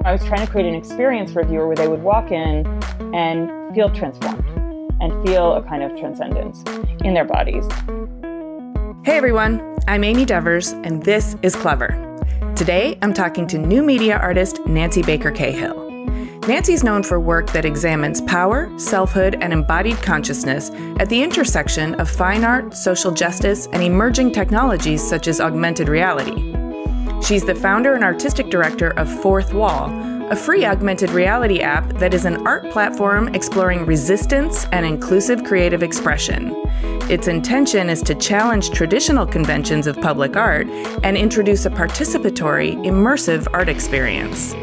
I was trying to create an experience for a viewer where they would walk in and feel transformed and feel a kind of transcendence in their bodies. Hey everyone, I'm Amy Devers, and this is Clever. Today, I'm talking to new media artist Nancy Baker Cahill. Nancy's known for work that examines power, selfhood, and embodied consciousness at the intersection of fine art, social justice, and emerging technologies such as augmented reality. She's the founder and artistic director of Fourth Wall, a free augmented reality app that is an art platform exploring resistance and inclusive creative expression. Its intention is to challenge traditional conventions of public art and introduce a participatory, immersive art experience.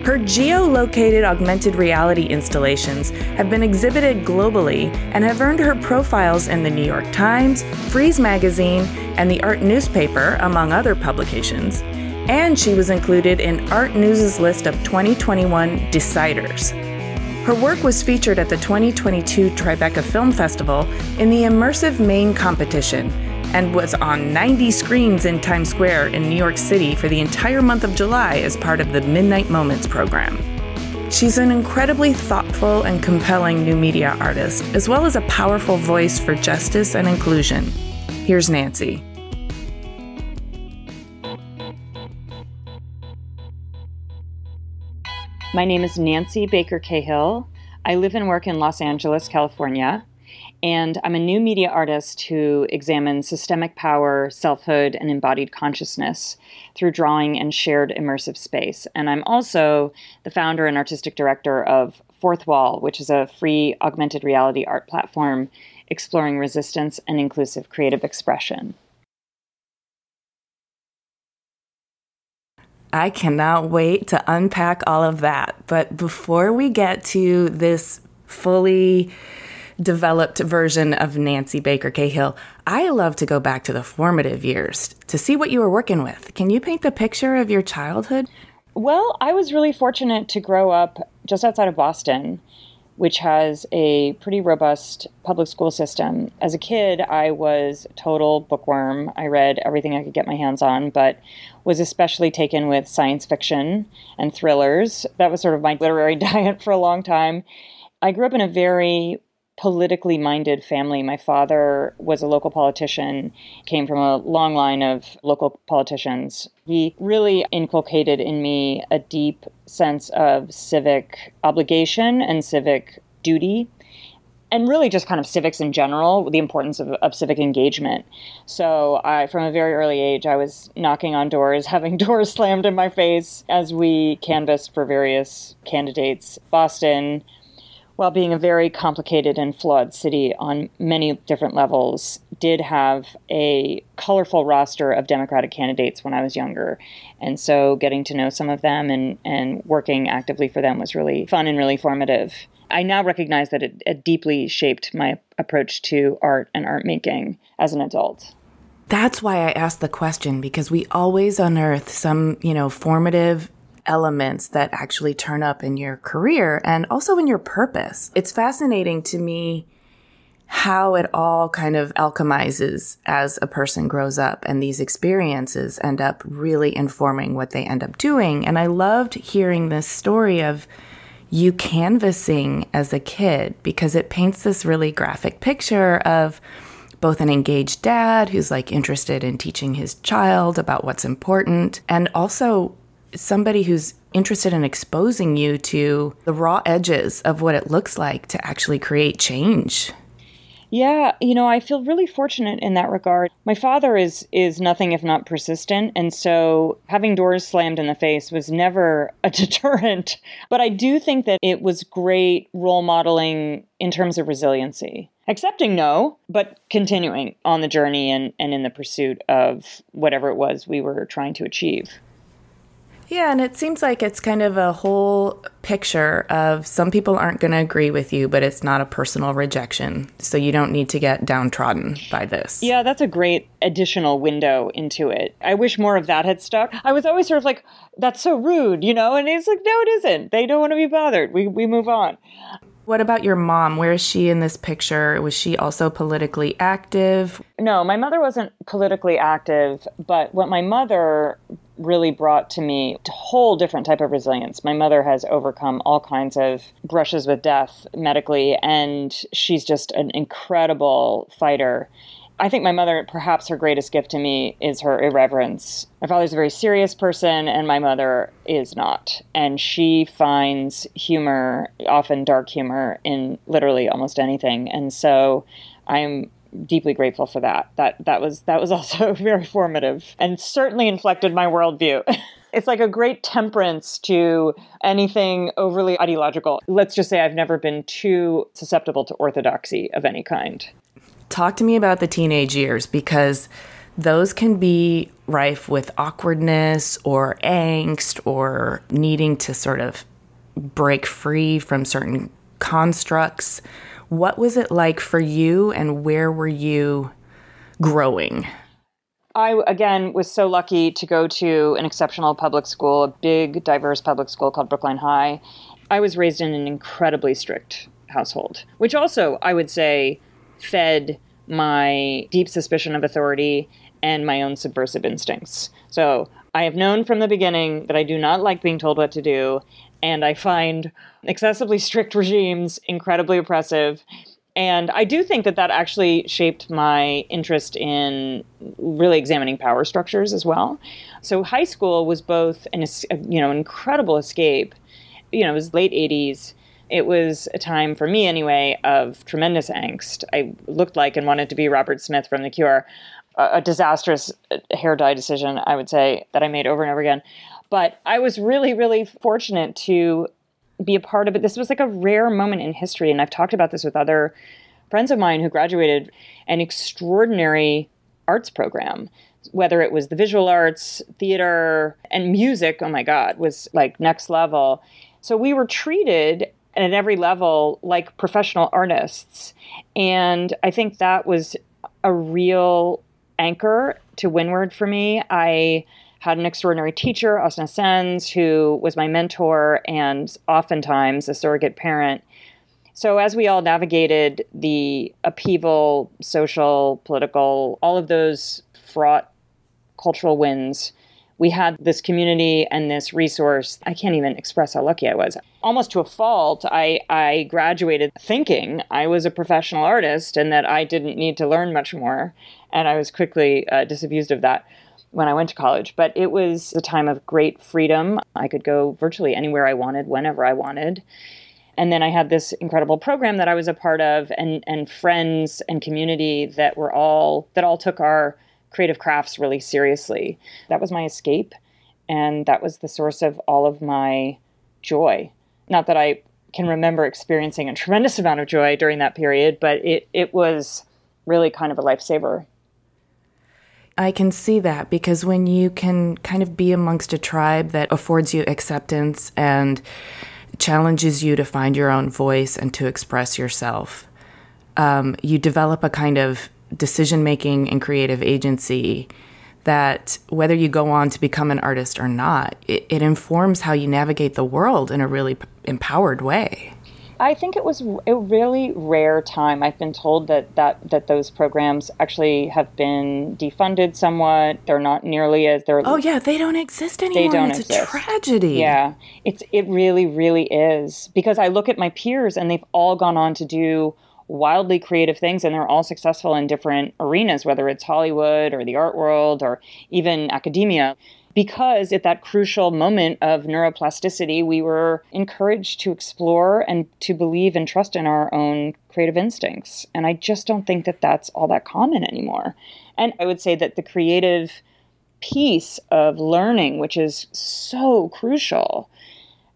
Her geo-located augmented reality installations have been exhibited globally and have earned her profiles in the New York Times, Frieze magazine, and the Art newspaper, among other publications. And she was included in Art News' list of 2021 Deciders. Her work was featured at the 2022 Tribeca Film Festival in the Immersive Main competition and was on 90 screens in Times Square in New York City for the entire month of July as part of the Midnight Moments program. She's an incredibly thoughtful and compelling new media artist, as well as a powerful voice for justice and inclusion. Here's Nancy. My name is Nancy Baker Cahill. I live and work in Los Angeles, California, and I'm a new media artist who examines systemic power, selfhood, and embodied consciousness through drawing and shared immersive space. And I'm also the founder and artistic director of Fourth Wall, which is a free augmented reality art platform exploring resistance and inclusive creative expression. I cannot wait to unpack all of that. But before we get to this fully developed version of Nancy Baker Cahill, I love to go back to the formative years to see what you were working with. Can you paint the picture of your childhood? Well, I was really fortunate to grow up just outside of Boston, which has a pretty robust public school system. As a kid, I was a total bookworm. I read everything I could get my hands on, but was especially taken with science fiction and thrillers. That was sort of my literary diet for a long time. I grew up in a very politically minded family. My father was a local politician, came from a long line of local politicians. He really inculcated in me a deep sense of civic obligation and civic duty, and really just kind of civics in general, the importance of civic engagement. So from a very early age, I was knocking on doors, having doors slammed in my face as we canvassed for various candidates. Boston, while being a very complicated and flawed city on many different levels, did have a colorful roster of Democratic candidates when I was younger. And so getting to know some of them and working actively for them was really fun and really formative. I now recognize that it deeply shaped my approach to art and art making as an adult. That's why I asked the question, because we always unearth some, formative elements that actually turn up in your career and also in your purpose. It's fascinating to me how it all kind of alchemizes as a person grows up, and these experiences end up really informing what they end up doing. And I loved hearing this story of you canvassing as a kid, because it paints this really graphic picture of both an engaged dad who's interested in teaching his child about what's important, and also somebody who's interested in exposing you to the raw edges of what it looks like to actually create change. Yeah, I feel really fortunate in that regard. My father is nothing if not persistent, and so having doors slammed in the face was never a deterrent. But I do think that it was great role modeling in terms of resiliency. Accepting no, but continuing on the journey and in the pursuit of whatever it was we were trying to achieve. Yeah, and it seems like it's kind of a whole picture of some people aren't going to agree with you, but it's not a personal rejection. So you don't need to get downtrodden by this. Yeah, that's a great additional window into it. I wish more of that had stuck. I was always sort of like, that's so rude, and it's like, no, it isn't. They don't want to be bothered. We move on. What about your mom? Where is she in this picture? Was she also politically active? No, my mother wasn't politically active, but what my mother really brought to me a whole different type of resilience. My mother has overcome all kinds of brushes with death medically, and she's just an incredible fighter. I think my mother, perhaps her greatest gift to me is her irreverence. My father's a very serious person, and my mother is not. And she finds humor, often dark humor, in literally almost anything. And so I'm deeply grateful for that. That was also very formative and certainly inflected my worldview. It's like a great temperance to anything overly ideological. Let's just say I've never been too susceptible to orthodoxy of any kind. Talk to me about the teenage years, because those can be rife with awkwardness or angst or needing to sort of break free from certain constructs. What was it like for you, and where were you growing? I, again, was so lucky to go to an exceptional public school, a big, diverse public school called Brookline High. I was raised in an incredibly strict household, which also, I would say, fed my deep suspicion of authority and my own subversive instincts. So I have known from the beginning that I do not like being told what to do, and I find excessively strict regimes incredibly oppressive. And I do think that that actually shaped my interest in really examining power structures as well. So high school was both an incredible escape. It was late 80s. It was a time, for me anyway, of tremendous angst. I looked like and wanted to be Robert Smith from The Cure. A disastrous hair dye decision, I would say, that I made over and over again. But I was really, really fortunate to be a part of it. This was like a rare moment in history, and I've talked about this with other friends of mine who graduated an extraordinary arts program, whether it was the visual arts, theater, and music, oh my God, was like next level. So we were treated at every level like professional artists. And I think that was a real anchor to windward for me. I had an extraordinary teacher, Asna Sens, who was my mentor and oftentimes a surrogate parent. So as we all navigated the upheaval, social, political, all of those fraught cultural winds, we had this community and this resource. I can't even express how lucky I was. Almost to a fault, I graduated thinking I was a professional artist and that I didn't need to learn much more. And I was quickly disabused of that when I went to college. But it was a time of great freedom. I could go virtually anywhere I wanted, whenever I wanted. And then I had this incredible program that I was a part of, and friends and community that all took our creative crafts really seriously. That was my escape, and that was the source of all of my joy. Not that I can remember experiencing a tremendous amount of joy during that period, but it was really kind of a lifesaver. I can see that, because when you can kind of be amongst a tribe that affords you acceptance and challenges you to find your own voice and to express yourself, you develop a kind of decision-making and creative agency that, whether you go on to become an artist or not, it informs how you navigate the world in a really empowered way. I think it was a really rare time. I've been told that those programs actually have been defunded somewhat. They're not nearly as they're. Oh yeah, they don't exist anymore. They don't it's exist. A tragedy. Yeah, it really, really is. Because I look at my peers and they've all gone on to do wildly creative things, and they're all successful in different arenas, whether it's Hollywood or the art world or even academia. Because at that crucial moment of neuroplasticity, we were encouraged to explore and to believe and trust in our own creative instincts. And I just don't think that that's all that common anymore. And I would say that the creative piece of learning, which is so crucial,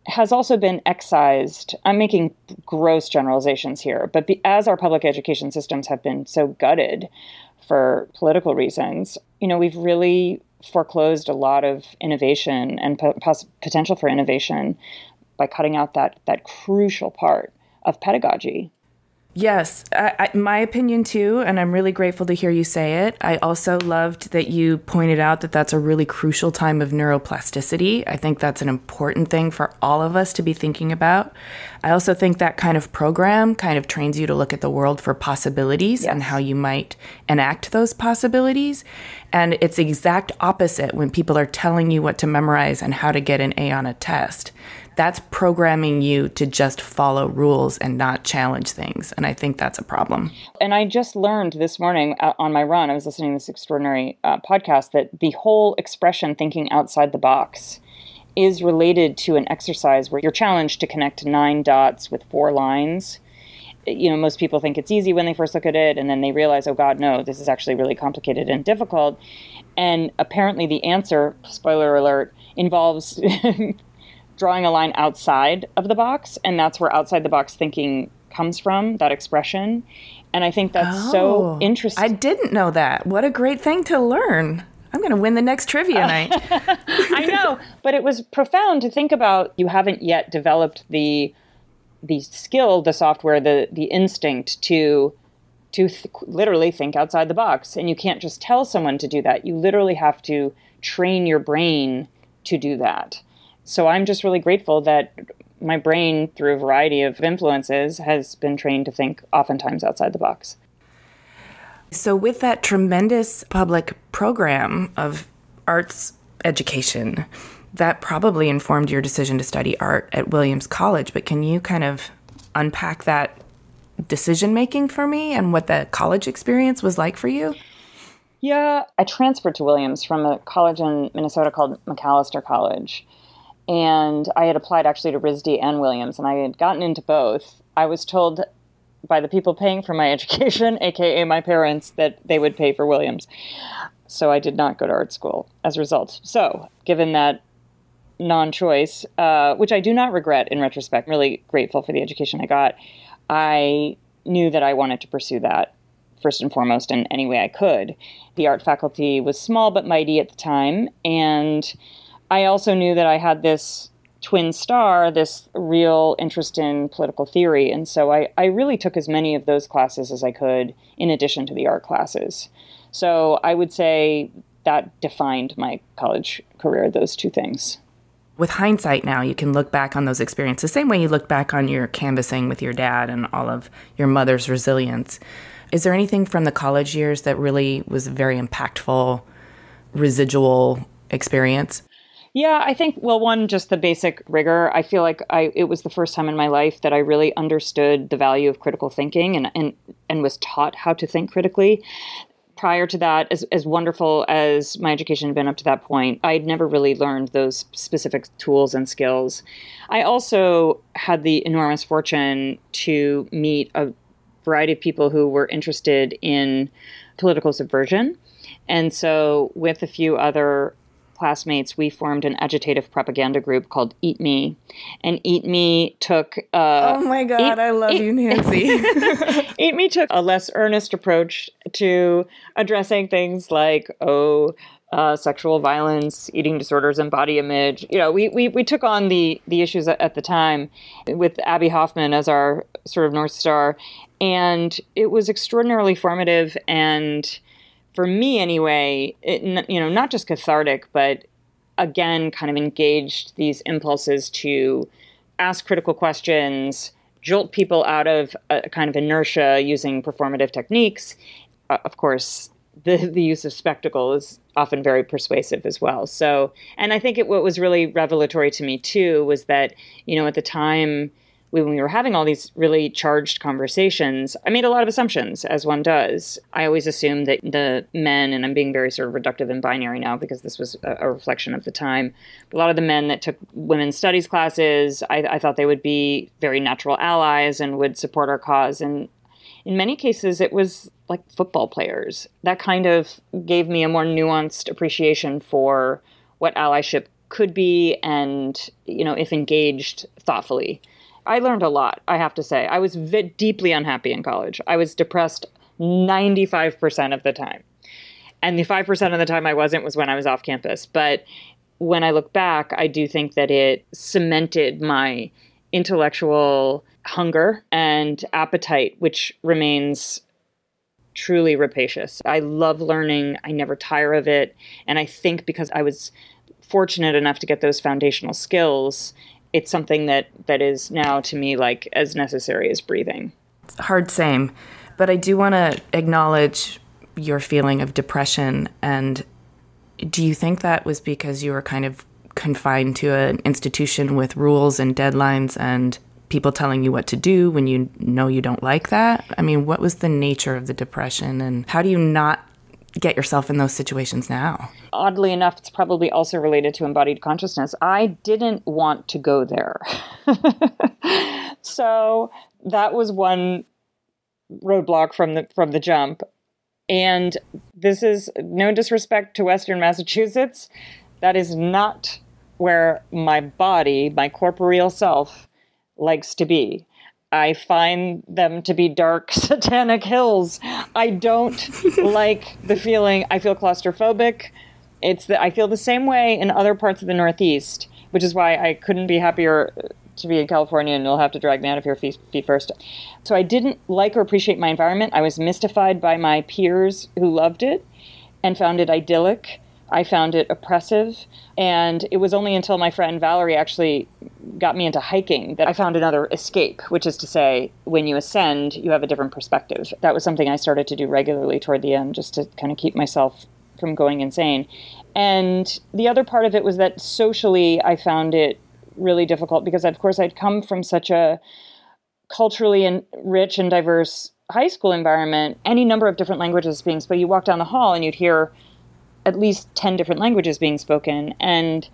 has also been excised. I'm making gross generalizations here, but as our public education systems have been so gutted for political reasons, we've really foreclosed a lot of innovation and potential for innovation by cutting out that crucial part of pedagogy. Yes, my opinion too, and I'm really grateful to hear you say it. I also loved that you pointed out that that's a really crucial time of neuroplasticity. I think that's an important thing for all of us to be thinking about. I also think that kind of program kind of trains you to look at the world for possibilities and how you might enact those possibilities. And it's the exact opposite when people are telling you what to memorize and how to get an A on a test. That's programming you to just follow rules and not challenge things. And I think that's a problem. And I just learned this morning on my run, I was listening to this extraordinary podcast, that the whole expression thinking outside the box is related to an exercise where you're challenged to connect 9 dots with 4 lines. You know, most people think it's easy when they first look at it, and then they realize, oh God, no, this is actually really complicated and difficult. And apparently the answer, spoiler alert, involves drawing a line outside of the box, and that's where outside the box thinking comes from, that expression. And I think that's so interesting. I didn't know that. What a great thing to learn. I'm going to win the next trivia night. I know, but it was profound to think about. You haven't yet developed the skill, the software, the instinct to literally think outside the box. And you can't just tell someone to do that. You literally have to train your brain to do that. So I'm just really grateful that my brain, through a variety of influences, has been trained to think oftentimes outside the box. So with that tremendous public program of arts education, that probably informed your decision to study art at Williams College. But can you kind of unpack that decision-making for me and what the college experience was like for you? Yeah, I transferred to Williams from a college in Minnesota called Macalester College. And I had applied actually to RISD and Williams, and I had gotten into both. I was told by the people paying for my education, aka my parents, that they would pay for Williams. So I did not go to art school as a result. So given that non-choice, which I do not regret in retrospect, I'm really grateful for the education I got, I knew that I wanted to pursue that first and foremost in any way I could. The art faculty was small but mighty at the time, and I also knew that I had this twin star, this real interest in political theory. And so I really took as many of those classes as I could in addition to the art classes. So I would say that defined my college career, those two things. With hindsight now, you can look back on those experiences the same way you look back on your canvassing with your dad and all of your mother's resilience. Is there anything from the college years that really was a very impactful, residual experience? Yeah, I think, well, one, just the basic rigor. I feel like it was the first time in my life that I really understood the value of critical thinking and was taught how to think critically. Prior to that, as wonderful as my education had been up to that point, I'd never really learned those specific tools and skills. I also had the enormous fortune to meet a variety of people who were interested in political subversion. And so with a few other classmates, we formed an agitative propaganda group called Eat Me. And Eat Me took... oh my God, I love you, Nancy. Eat Me took a less earnest approach to addressing things like, sexual violence, eating disorders, and body image. You know, we took on the issues at the time with Abby Hoffman as our sort of North Star. And it was extraordinarily formative and, for me anyway, not just cathartic, but again, kind of engaged these impulses to ask critical questions, jolt people out of a kind of inertia using performative techniques. Of course, the use of spectacle is often very persuasive as well. So, and I think what was really revelatory to me too was that, at the time when we were having all these really charged conversations, I made a lot of assumptions, as one does. I always assumed that the men, and I'm being very sort of reductive and binary now because this was a reflection of the time, but a lot of the men that took women's studies classes, I thought they would be very natural allies and would support our cause. And in many cases, it was like football players. That kind of gave me a more nuanced appreciation for what allyship could be and, if engaged thoughtfully. I learned a lot, I have to say. I was deeply unhappy in college. I was depressed 95% of the time. And the 5% of the time I wasn't was when I was off campus. But when I look back, I do think that it cemented my intellectual hunger and appetite, which remains truly rapacious. I love learning. I never tire of it. And I think because I was fortunate enough to get those foundational skills, it's something that is now to me like as necessary as breathing. Hard same. But I do want to acknowledge your feeling of depression. And do you think that was because you were kind of confined to an institution with rules and deadlines and people telling you what to do when you know you don't like that? I mean, what was the nature of the depression, and how do you not get yourself in those situations now? Oddly enough, it's probably also related to embodied consciousness. I didn't want to go there. So that was one roadblock from the jump. And this is no disrespect to Western Massachusetts. That is not where my body, my corporeal self, likes to be. I find them to be dark, satanic hills. I don't like the feeling. I feel claustrophobic. I feel the same way in other parts of the Northeast, which is why I couldn't be happier to be in California, and you'll have to drag me out of here feet first. So I didn't like or appreciate my environment. I was mystified by my peers who loved it and found it idyllic. I found it oppressive. And it was only until my friend Valerie actually got me into hiking that I found another escape, which is to say, when you ascend, you have a different perspective. That was something I started to do regularly toward the end, just to kind of keep myself from going insane. And the other part of it was that socially, I found it really difficult because, of course, I'd come from such a culturally rich and diverse high school environment. Any number of different languages being spoken. You walk down the hall and you'd hear at least 10 different languages being spoken. And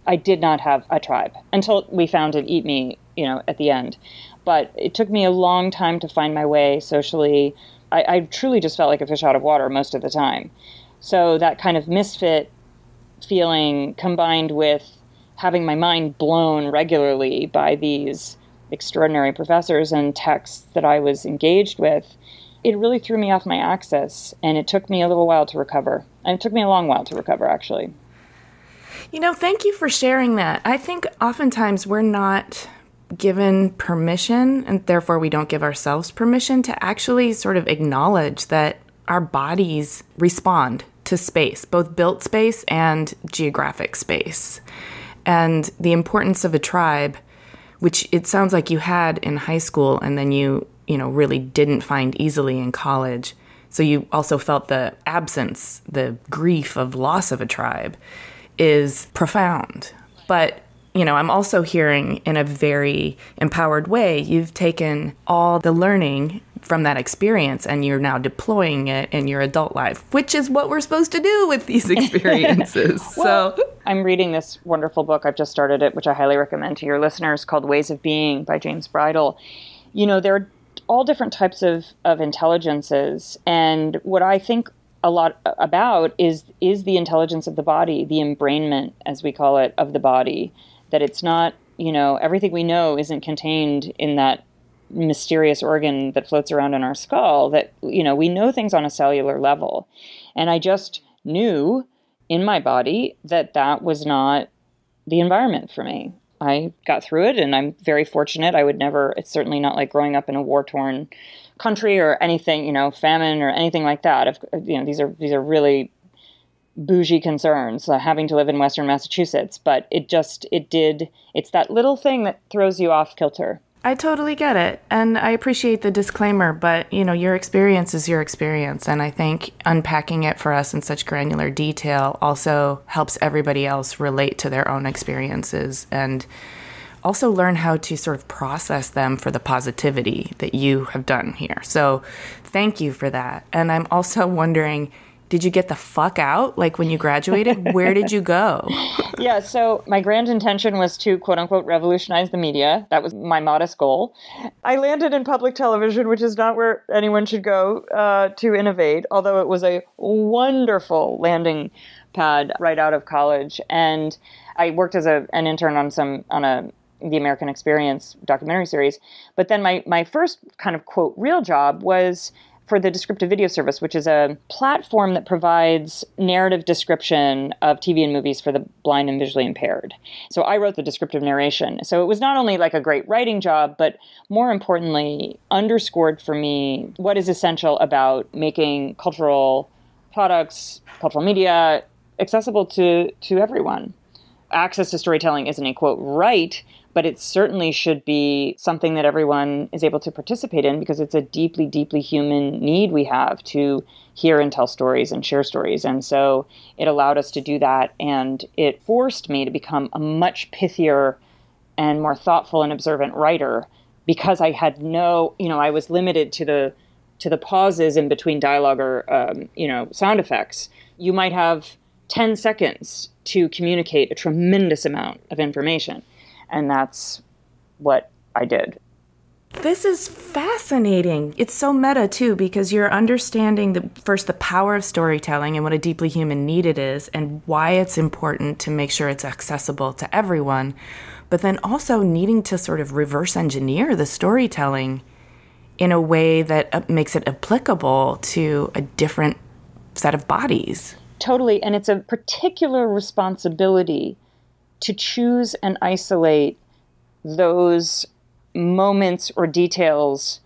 I did not have a tribe until we founded Eat Me, at the end. But it took me a long time to find my way socially. I truly just felt like a fish out of water most of the time. So that kind of misfit feeling combined with having my mind blown regularly by these extraordinary professors and texts that I was engaged with, it really threw me off my axis, and it took me a little while to recover. And it took me a long while to recover, actually. Thank you for sharing that. I think oftentimes we're not given permission, and therefore we don't give ourselves permission to actually sort of acknowledge that our bodies respond to space, both built space and geographic space. And the importance of a tribe, which it sounds like you had in high school and then you really didn't find easily in college. So you also felt the absence, the grief of loss of a tribe is profound. But, I'm also hearing in a very empowered way, you've taken all the learning from that experience and you're now deploying it in your adult life, which is what we're supposed to do with these experiences. Well, I'm reading this wonderful book. I've just started it, which I highly recommend to your listeners, called Ways of Being by James Bridle. There are all different types of intelligences. And what I think a lot about is the intelligence of the body, the embrainment, as we call it, of the body. That it's not, everything we know isn't contained in that mysterious organ that floats around in our skull, that, we know things on a cellular level. And I just knew in my body that was not the environment for me. I got through it, and I'm very fortunate. It's certainly not like growing up in a war-torn country or anything, famine or anything like that. These are really bougie concerns, having to live in Western Massachusetts, but it's that little thing that throws you off kilter. I totally get it. And I appreciate the disclaimer, but your experience is your experience. And I think unpacking it for us in such granular detail also helps everybody else relate to their own experiences and also learn how to sort of process them for the positivity that you have done here. So thank you for that. And I'm also wondering, did you get the fuck out? Like when you graduated, where did you go? Yeah, so my grand intention was to, quote unquote, revolutionize the media. That was my modest goal. I landed in public television, which is not where anyone should go to innovate, although it was a wonderful landing pad right out of college. And I worked as an intern on the American Experience documentary series. But then my first kind of, quote, real job was for the Descriptive Video Service, which is a platform that provides narrative description of TV and movies for the blind and visually impaired. So I wrote the descriptive narration. So it was not only like a great writing job, but more importantly, underscored for me what is essential about making cultural products, cultural media, accessible to everyone. Access to storytelling isn't a, quote, right, but it certainly should be something that everyone is able to participate in because it's a deeply, deeply human need we have to hear and tell stories and share stories. And so it allowed us to do that, and it forced me to become a much pithier and more thoughtful and observant writer because I had I was limited to the pauses in between dialogue or, sound effects. You might have 10 seconds to communicate a tremendous amount of information. And that's what I did. This is fascinating. It's so meta, too, because you're understanding the power of storytelling and what a deeply human need it is and why it's important to make sure it's accessible to everyone, but then also needing to sort of reverse engineer the storytelling in a way that makes it applicable to a different set of bodies. Totally. And it's a particular responsibility to choose and isolate those moments or details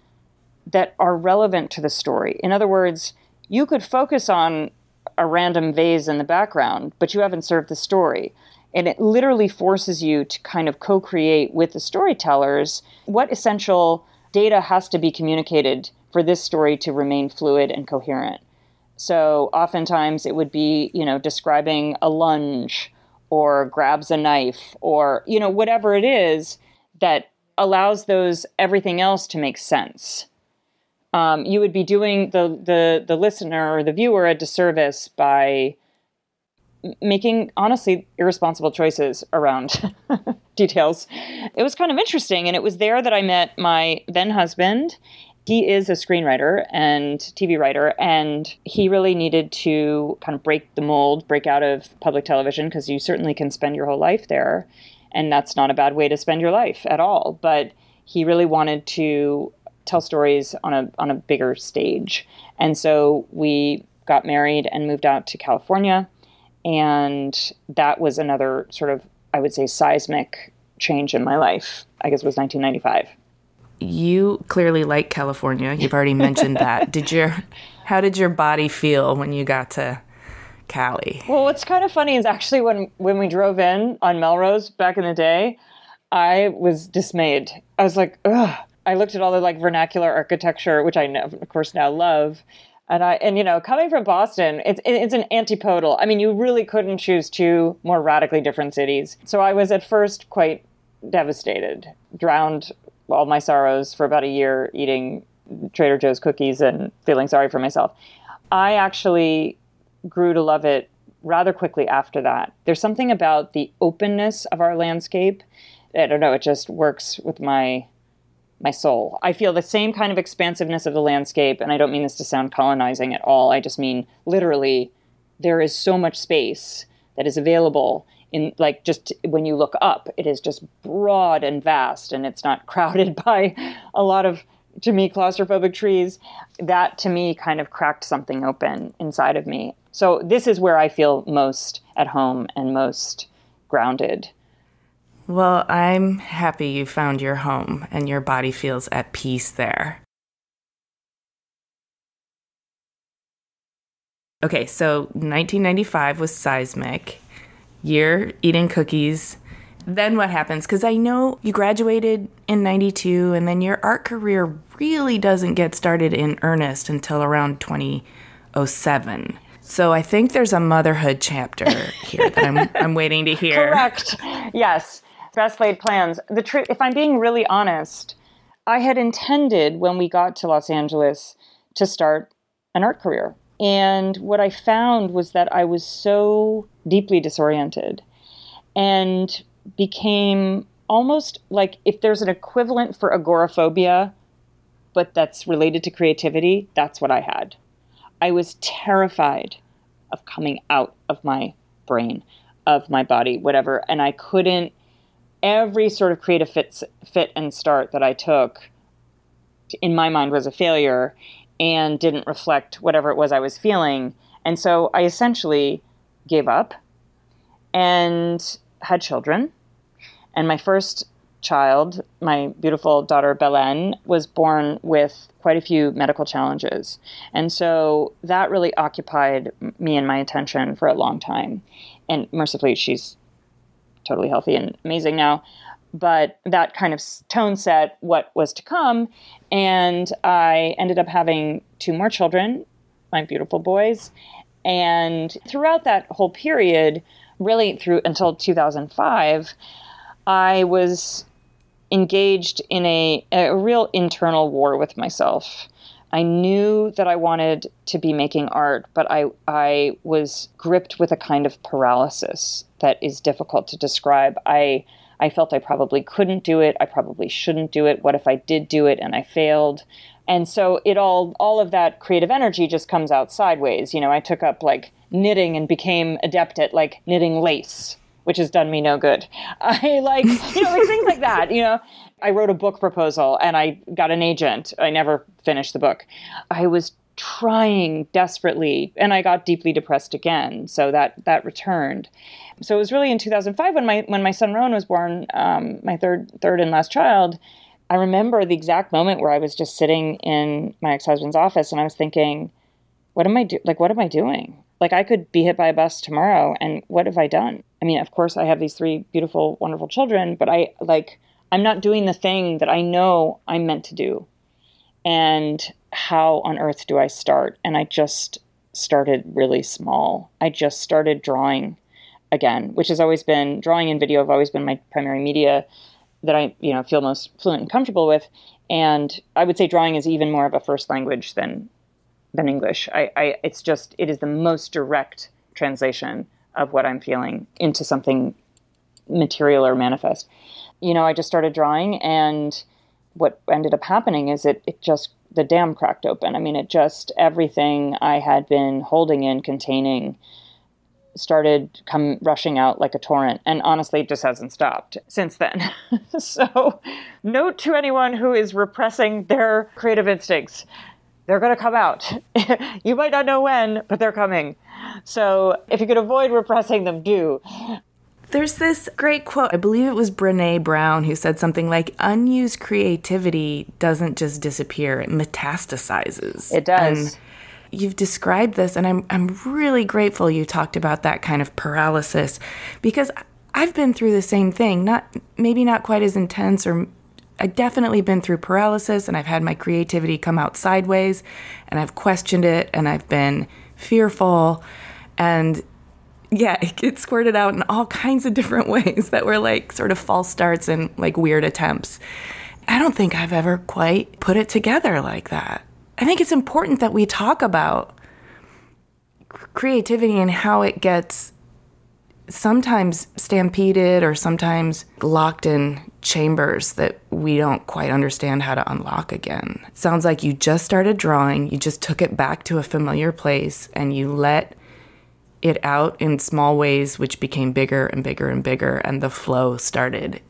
that are relevant to the story. In other words, you could focus on a random vase in the background, but you haven't served the story. And it literally forces you to kind of co-create with the storytellers what essential data has to be communicated for this story to remain fluid and coherent. So oftentimes it would be, describing a lunge or grabs a knife or, whatever it is that allows everything else to make sense. You would be doing the listener or the viewer a disservice by making, honestly, irresponsible choices around details. It was kind of interesting, and it was there that I met my then husband. He is a screenwriter and TV writer, and he really needed to kind of break the mold, break out of public television, because you certainly can spend your whole life there, and that's not a bad way to spend your life at all. But he really wanted to tell stories on a bigger stage. And so we got married and moved out to California, and that was another sort of, I would say, seismic change in my life. I guess it was 1995. You clearly like California. You've already mentioned that. How did your body feel when you got to Cali? Well, what's kind of funny is actually when we drove in on Melrose back in the day, I was dismayed. I was like, ugh. I looked at all the vernacular architecture, which I of course now love. And coming from Boston, it's an antipodal. I mean, you really couldn't choose two more radically different cities. So I was at first quite devastated, drowned all my sorrows for about a year eating Trader Joe's cookies and feeling sorry for myself. I actually grew to love it rather quickly after that. There's something about the openness of our landscape. I don't know, it just works with my soul. I feel the same kind of expansiveness of the landscape, and I don't mean this to sound colonizing at all. I just mean literally there is so much space that is available in just when you look up, it is just broad and vast, and it's not crowded by a lot of, to me, claustrophobic trees. That to me kind of cracked something open inside of me. So this is where I feel most at home and most grounded. Well, I'm happy you found your home and your body feels at peace there. Okay, so 1995 was seismic. You're eating cookies. Then what happens? Because I know you graduated in 92, and then your art career really doesn't get started in earnest until around 2007. So I think there's a motherhood chapter here that I'm waiting to hear. Correct. Yes. Best laid plans. If I'm being really honest, I had intended when we got to Los Angeles to start an art career. And what I found was that I was so deeply disoriented and became almost like, if there's an equivalent for agoraphobia, but that's related to creativity, that's what I had. I was terrified of coming out of my brain, of my body, whatever. And I couldn't, every sort of creative fit and start that I took, in my mind, was a failure. and didn't reflect whatever it was I was feeling. And so I essentially gave up and had children. And my first child, my beautiful daughter Belen, was born with quite a few medical challenges. And so that really occupied me and my attention for a long time. And mercifully, she's totally healthy and amazing now. But that kind of tone set what was to come. And I ended up having 2 more children, my beautiful boys. And throughout that whole period, really through until 2005, I was engaged in a real internal war with myself. I knew that I wanted to be making art, but I was gripped with a kind of paralysis that is difficult to describe. I felt I probably couldn't do it. I probably shouldn't do it. What if I did do it and I failed? And so all of that creative energy just comes out sideways. I took up like knitting and became adept at like knitting lace, which has done me no good. I like things like that. I wrote a book proposal and I got an agent. I never finished the book. I was trying desperately and I got deeply depressed again. So that returned. So it was really in 2005 when my son Rowan was born, my third and last child. I remember the exact moment where I was just sitting in my ex-husband's office and I was thinking, what am I doing? Like, I could be hit by a bus tomorrow, and what have I done? I mean, of course, I have these 3 beautiful, wonderful children, but I'm not doing the thing that I know I'm meant to do. And how on earth do I start? And I just started really small. I just started drawing again, which has always been, drawing and video have always been my primary media that I feel most fluent and comfortable with. And I would say drawing is even more of a first language than English. It is the most direct translation of what I'm feeling into something material or manifest. I just started drawing, and what ended up happening is the dam cracked open. I mean, everything I had been holding in, containing, started rushing out like a torrent. And honestly, it just hasn't stopped since then. So note to anyone who is repressing their creative instincts, they're going to come out. You might not know when, but they're coming. So if you could avoid repressing them, do. There's this great quote, I believe it was Brené Brown, who said something like, unused creativity doesn't just disappear, it metastasizes. It does. And you've described this, and I'm really grateful you talked about that kind of paralysis, because I've been through the same thing, maybe not quite as intense, or I've definitely been through paralysis, and I've had my creativity come out sideways, and I've questioned it, and I've been fearful, and yeah, it squirted out in all kinds of different ways that were like sort of false starts and like weird attempts. I don't think I've ever quite put it together like that. I think it's important that we talk about creativity and how it gets sometimes stampeded or sometimes locked in chambers that we don't quite understand how to unlock again. It sounds like you just started drawing, you just took it back to a familiar place, and you let it out in small ways, which became bigger and bigger and bigger, and the flow started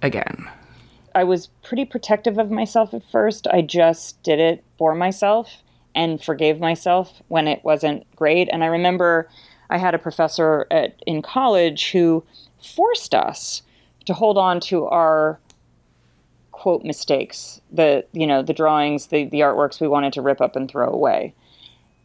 again. I was pretty protective of myself at first. I just did it for myself and forgave myself when it wasn't great. And I remember I had a professor in college who forced us to hold on to our quote mistakes, the drawings, the artworks we wanted to rip up and throw away,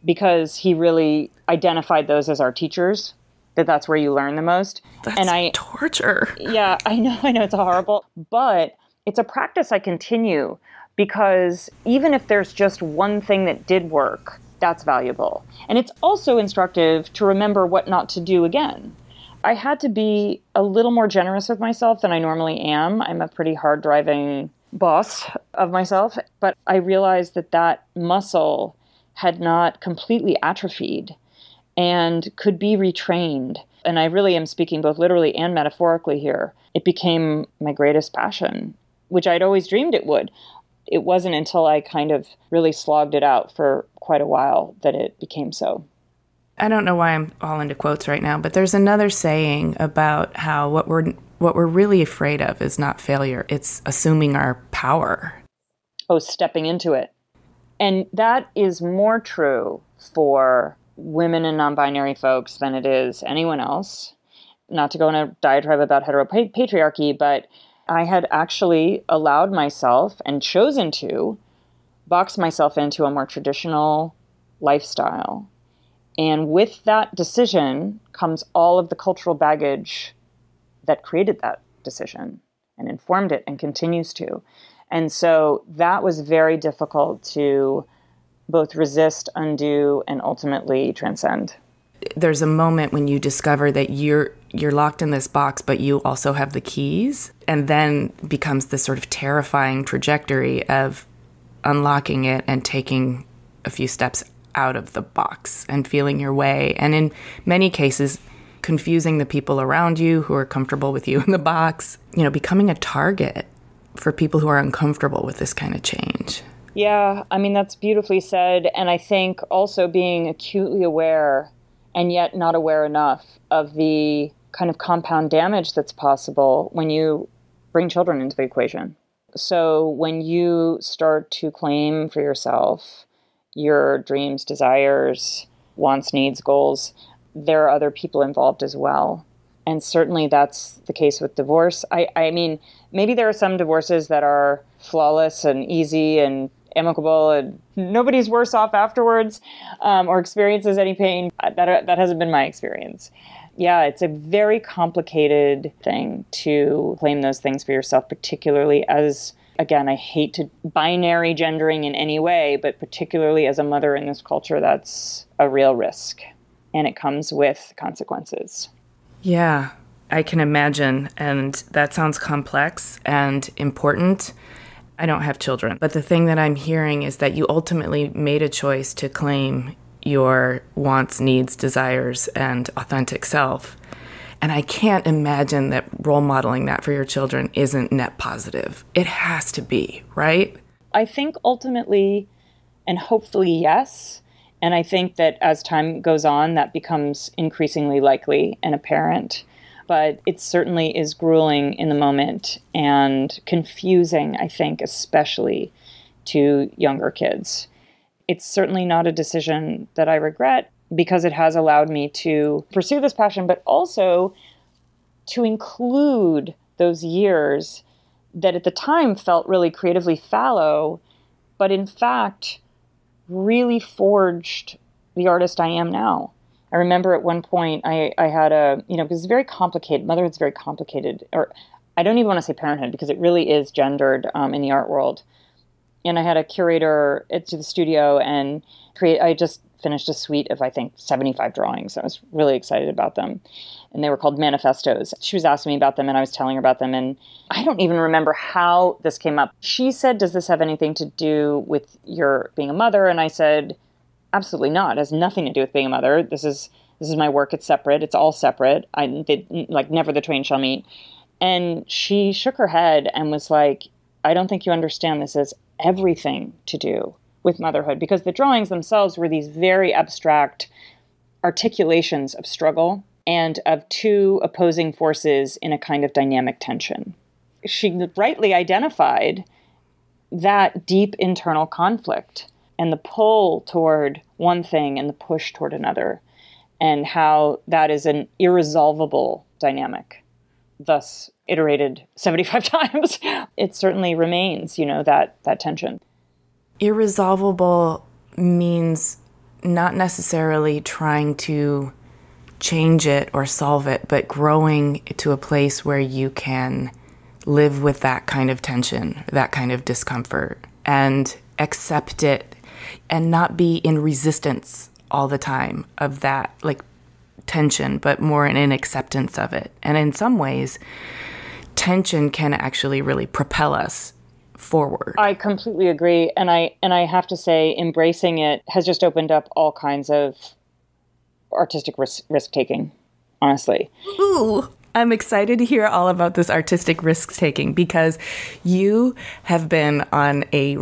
because he really identified those as our teachers, that's where you learn the most. That's torture. Yeah, I know it's horrible, but it's a practice I continue, because even if there's just one thing that did work, that's valuable. And it's also instructive to remember what not to do again. I had to be a little more generous with myself than I normally am. I'm a pretty hard-driving boss of myself, but I realized that muscle had not completely atrophied and could be retrained. And I really am speaking both literally and metaphorically here. It became my greatest passion, which I'd always dreamed it would. It wasn't until I kind of really slogged it out for quite a while that it became so. I don't know why I'm all into quotes right now, but there's another saying about how what we're really afraid of is not failure, it's assuming our power. Oh, stepping into it. And that is more true for women and non-binary folks than it is anyone else. Not to go in a diatribe about heteropatriarchy, but I had actually allowed myself and chosen to box myself into a more traditional lifestyle. And with that decision comes all of the cultural baggage that created that decision and informed it and continues to. And so that was very difficult to both resist, undo, and ultimately transcend. There's a moment when you discover that you're locked in this box, but you also have the keys, and then becomes this sort of terrifying trajectory of unlocking it and taking a few steps out of the box and feeling your way. And in many cases, confusing the people around you who are comfortable with you in the box, becoming a target for people who are uncomfortable with this kind of change. Yeah, I mean, that's beautifully said. And I think also being acutely aware and yet not aware enough of the kind of compound damage that's possible when you bring children into the equation. So when you start to claim for yourself your dreams, desires, wants, needs, goals, there are other people involved as well. And certainly that's the case with divorce. I mean, maybe there are some divorces that are flawless and easy and amicable and nobody's worse off afterwards or experiences any pain. That hasn't been my experience. Yeah, it's a very complicated thing to claim those things for yourself, particularly as, again, I hate to binary gendering in any way, but particularly as a mother in this culture, that's a real risk. And it comes with consequences. Yeah, I can imagine. And that sounds complex and important. I don't have children, but the thing that I'm hearing is that you ultimately made a choice to claim your wants, needs, desires, and authentic self. And I can't imagine that role modeling that for your children isn't net positive. It has to be, right? I think ultimately, and hopefully, yes. And I think that as time goes on, that becomes increasingly likely and apparent. But it certainly is grueling in the moment and confusing, I think, especially to younger kids. It's certainly not a decision that I regret because it has allowed me to pursue this passion, but also to include those years that at the time felt really creatively fallow, but in fact really forged the artist I am now. I remember at one point I had because it's very complicated. Motherhood's very complicated, or I don't even want to say parenthood because it really is gendered in the art world. And I had a curator at the studio and I just finished a suite of, I think, 75 drawings. I was really excited about them. And they were called manifestos. She was asking me about them and I was telling her about them. And I don't even remember how this came up. She said, "Does this have anything to do with your being a mother?" And I said, "Absolutely not. It has nothing to do with being a mother. This is my work. It's separate. It's all separate. Never the twain shall meet." And she shook her head and was like, "I don't think you understand. This has everything to do with motherhood," because the drawings themselves were these very abstract articulations of struggle and of two opposing forces in a kind of dynamic tension. She rightly identified that deep internal conflict and the pull toward one thing and the push toward another, and how that is an irresolvable dynamic, thus iterated 75 times. It certainly remains, that tension. Irresolvable means not necessarily trying to change it or solve it, but growing to a place where you can live with that kind of tension, that kind of discomfort, and accept it and not be in resistance all the time of that, tension, but more in an acceptance of it. And in some ways, tension can actually really propel us forward. I completely agree. And I have to say, embracing it has just opened up all kinds of artistic risk-taking, honestly. Ooh, I'm excited to hear all about this artistic risk-taking because you have been on a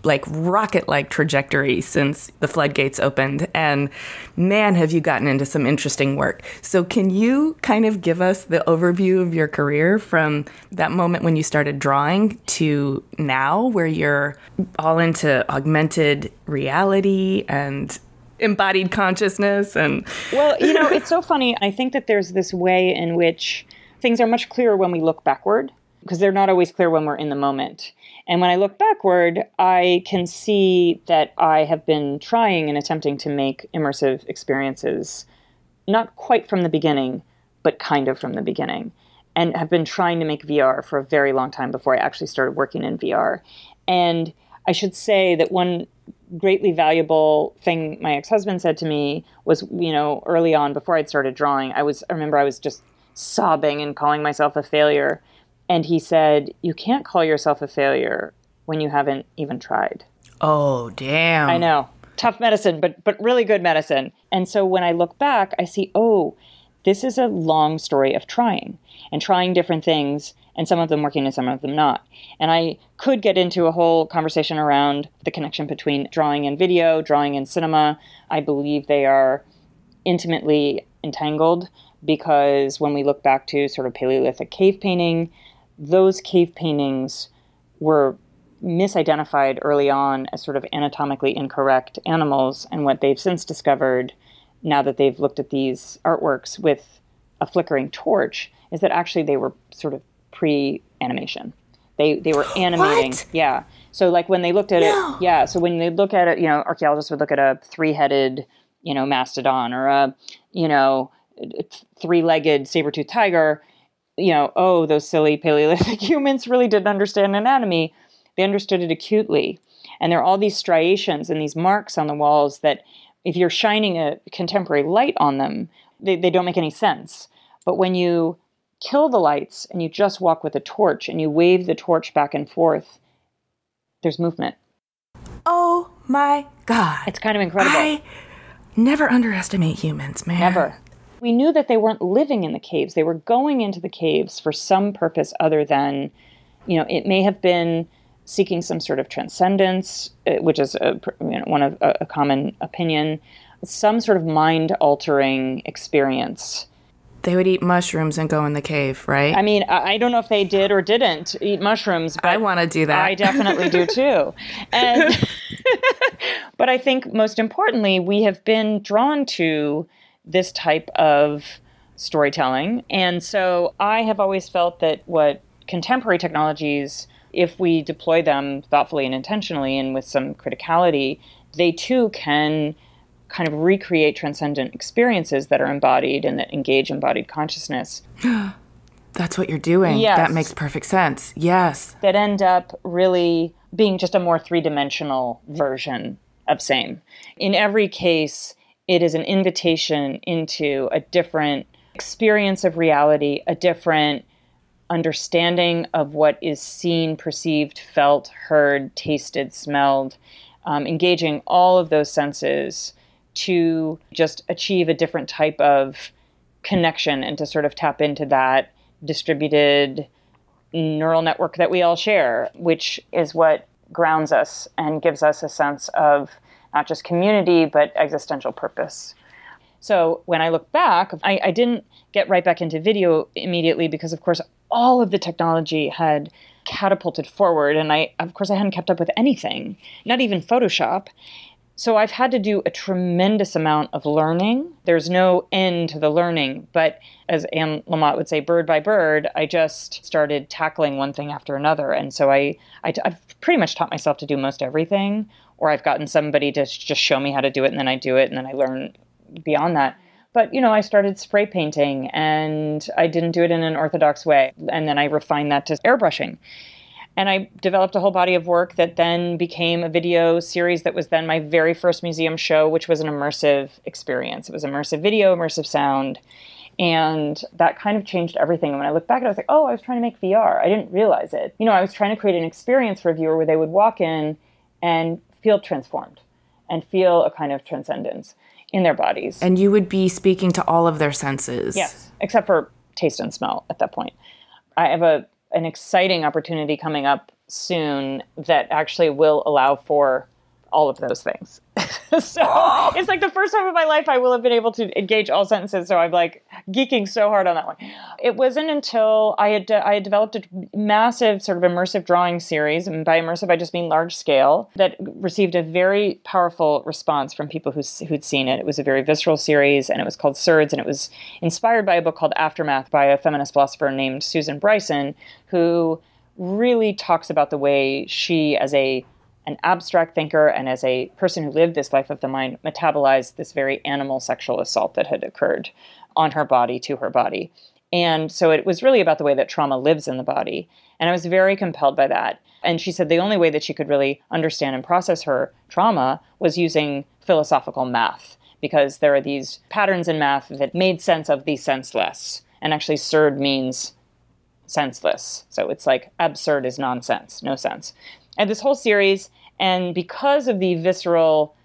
like rocket-like trajectory since the floodgates opened. And man, have you gotten into some interesting work. So can you kind of give us the overview of your career from that moment when you started drawing to now, where you're all into augmented reality and embodied consciousness? And well, it's so funny. I think that there's this way in which things are much clearer when we look backward, because they're not always clear when we're in the moment. And when I look backward, I can see that I have been trying and attempting to make immersive experiences, not quite from the beginning, but kind of from the beginning, and have been trying to make VR for a very long time before I actually started working in VR. And I should say that one greatly valuable thing my ex-husband said to me was, early on, before I'd started drawing, I remember I was just sobbing and calling myself a failure. And he said, you can't call yourself a failure when you haven't even tried. Oh, damn. I know. Tough medicine, but really good medicine. And so when I look back, I see, this is a long story of trying and trying different things, and some of them working and some of them not. And I could get into a whole conversation around the connection between drawing and video, drawing and cinema. I believe they are intimately entangled, because when we look back to sort of Paleolithic cave painting, those cave paintings were misidentified early on as sort of anatomically incorrect animals. And what they've since discovered, now that they've looked at these artworks with a flickering torch, is that actually they were sort of pre-animation. They were animating. What? Yeah. So like when they looked at it, yeah. So when they look at it, archaeologists would look at a three-headed, mastodon, or a, three-legged saber-toothed tiger, those silly Paleolithic humans really didn't understand anatomy. They understood it acutely. And there are all these striations and these marks on the walls that if you're shining a contemporary light on them, they don't make any sense. But when you kill the lights and you just walk with a torch and you wave the torch back and forth, there's movement. Oh my God. It's kind of incredible. I never underestimate humans, man. Never. We knew that they weren't living in the caves. They were going into the caves for some purpose other than, it may have been seeking some sort of transcendence, which is a common opinion, some sort of mind-altering experience. They would eat mushrooms and go in the cave, right? I mean, I don't know if they did or didn't eat mushrooms, but I want to do that. I definitely do too. And but I think most importantly, we have been drawn to this type of storytelling. And so I have always felt that what contemporary technologies, if we deploy them thoughtfully and intentionally and with some criticality, they too can kind of recreate transcendent experiences that are embodied and that engage embodied consciousness. That's what you're doing. Yes. That makes perfect sense. Yes. That end up really being just a more three-dimensional version of same. In every case, it is an invitation into a different experience of reality, a different understanding of what is seen, perceived, felt, heard, tasted, smelled, engaging all of those senses to just achieve a different type of connection and to sort of tap into that distributed neural network that we all share, which is what grounds us and gives us a sense of not just community, but existential purpose. So when I look back, I didn't get right back into video immediately because, of course, all of the technology had catapulted forward. And I hadn't kept up with anything, not even Photoshop. So I've had to do a tremendous amount of learning. There's no end to the learning. But as Anne Lamott would say, bird by bird, I just started tackling one thing after another. And so I've pretty much taught myself to do most everything, or I've gotten somebody to just show me how to do it, and then I do it, and then I learn beyond that. But, I started spray painting, and I didn't do it in an orthodox way. And then I refined that to airbrushing. And I developed a whole body of work that then became a video series that was then my very first museum show, which was an immersive experience. It was immersive video, immersive sound. And that kind of changed everything. And when I look back at it, I was like, I was trying to make VR. I didn't realize it. I was trying to create an experience for a viewer where they would walk in and feel transformed and feel a kind of transcendence in their bodies. And you would be speaking to all of their senses. Yes, except for taste and smell at that point. I have an exciting opportunity coming up soon that actually will allow for all of those things. So it's like the first time in my life I will have been able to engage all sentences. So I'm like geeking so hard on that one. It wasn't until I had developed a massive sort of immersive drawing series, and by immersive I just mean large scale, that received a very powerful response from people who'd seen it. It was a very visceral series, and it was called Surds, and it was inspired by a book called Aftermath by a feminist philosopher named Susan Bryson, who really talks about the way she, as an abstract thinker and as a person who lived this life of the mind, metabolized this very animal sexual assault that had occurred on her body, to her body. And so it was really about the way that trauma lives in the body. And I was very compelled by that. And she said the only way that she could really understand and process her trauma was using philosophical math, because there are these patterns in math that made sense of the senseless. And actually, surd means senseless. So it's like absurd is nonsense, no sense. And this whole series, and because of the visceral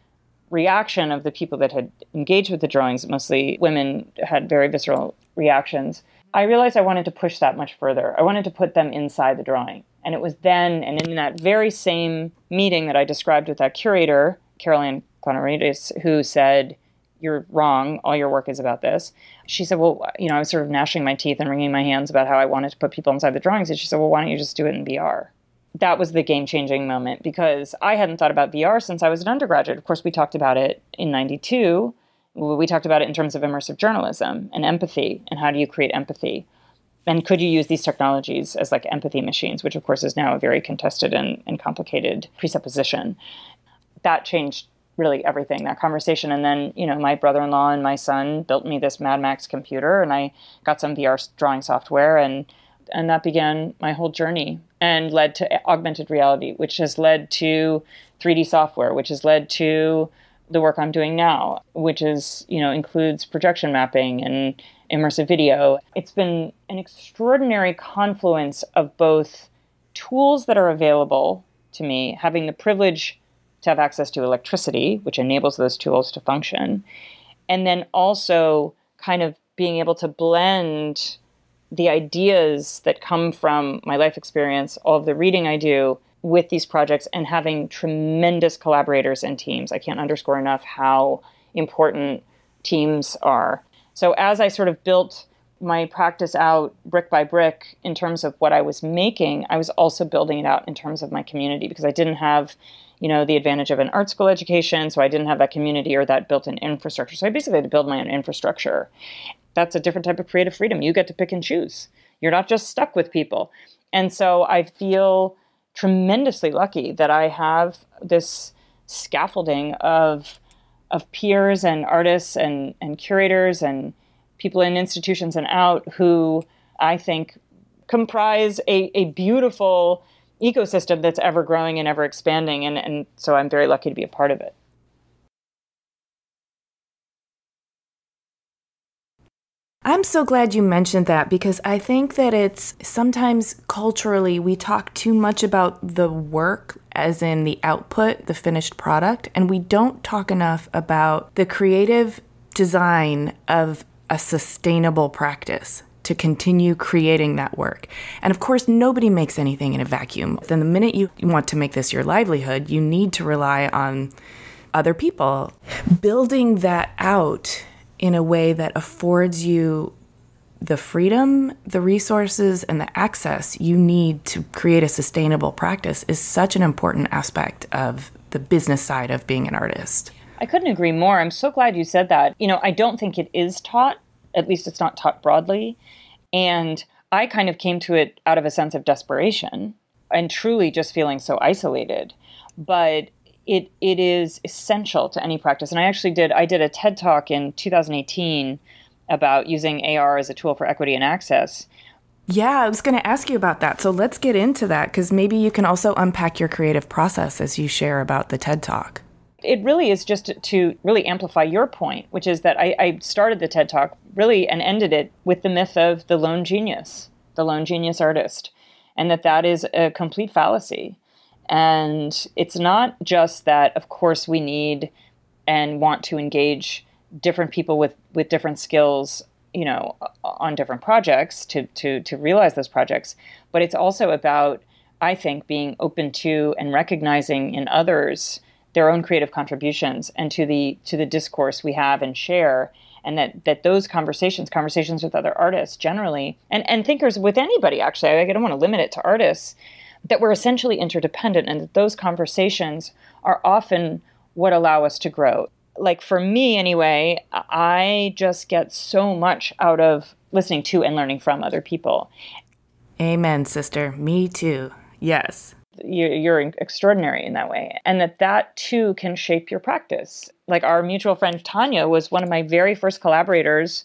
reaction of the people that had engaged with the drawings, mostly women had very visceral reactions, I realized I wanted to push that much further. I wanted to put them inside the drawing. And it was then, and in that very same meeting that I described with that curator, Caroline Clonaridis, who said, "You're wrong, all your work is about this." She said, well, I was sort of gnashing my teeth and wringing my hands about how I wanted to put people inside the drawings. And she said, well, why don't you just do it in VR? That was the game-changing moment, because I hadn't thought about VR since I was an undergraduate. Of course, we talked about it in 92. We talked about it in terms of immersive journalism and empathy, and how do you create empathy? And could you use these technologies as like empathy machines, which of course is now a very contested and complicated presupposition. That changed really everything, that conversation. And then, my brother-in-law and my son built me this Mad Max computer, and I got some VR drawing software, and that began my whole journey, and led to augmented reality, which has led to 3D software, which has led to the work I'm doing now, which is, includes projection mapping and immersive video. It's been an extraordinary confluence of both tools that are available to me, having the privilege to have access to electricity, which enables those tools to function, and then also kind of being able to blend the ideas that come from my life experience, all of the reading I do, with these projects, and having tremendous collaborators and teams. I can't underscore enough how important teams are. So as I sort of built my practice out brick by brick in terms of what I was making, I was also building it out in terms of my community, because I didn't have, the advantage of an art school education, so I didn't have that community or that built-in infrastructure. So I basically had to build my own infrastructure. That's a different type of creative freedom. You get to pick and choose. You're not just stuck with people. And so I feel tremendously lucky that I have this scaffolding of peers and artists and curators and people in institutions and out who I think comprise a beautiful ecosystem that's ever growing and ever expanding. And so I'm very lucky to be a part of it. I'm so glad you mentioned that, because I think that it's sometimes culturally we talk too much about the work as in the output, the finished product, and we don't talk enough about the creative design of a sustainable practice to continue creating that work. And of course, nobody makes anything in a vacuum. Then the minute you want to make this your livelihood, you need to rely on other people. Building that out in a way that affords you the freedom, the resources, and the access you need to create a sustainable practice is such an important aspect of the business side of being an artist. I couldn't agree more. I'm so glad you said that. I don't think it is taught, at least it's not taught broadly. And I kind of came to it out of a sense of desperation and truly just feeling so isolated. But it is essential to any practice. And I did a TED Talk in 2018 about using AR as a tool for equity and access. Yeah, I was going to ask you about that. So let's get into that, because maybe you can also unpack your creative process as you share about the TED Talk. It really is just to really amplify your point, which is that I started the TED Talk really and ended it with the myth of the lone genius artist, and that is a complete fallacy. And it's not just that, of course, we need and want to engage different people with different skills, on different projects to realize those projects, but it's also about I think, being open to and recognizing in others their own creative contributions and to the discourse we have and share, and that those conversations with other artists generally, and thinkers with anybody, actually, I don't want to limit it to artists, that we're essentially interdependent, and that those conversations are often what allow us to grow. Like for me anyway, I just get so much out of listening to and learning from other people. Amen, sister. Me too. Yes. You're extraordinary in that way. And that too can shape your practice. Like our mutual friend Tanya was one of my very first collaborators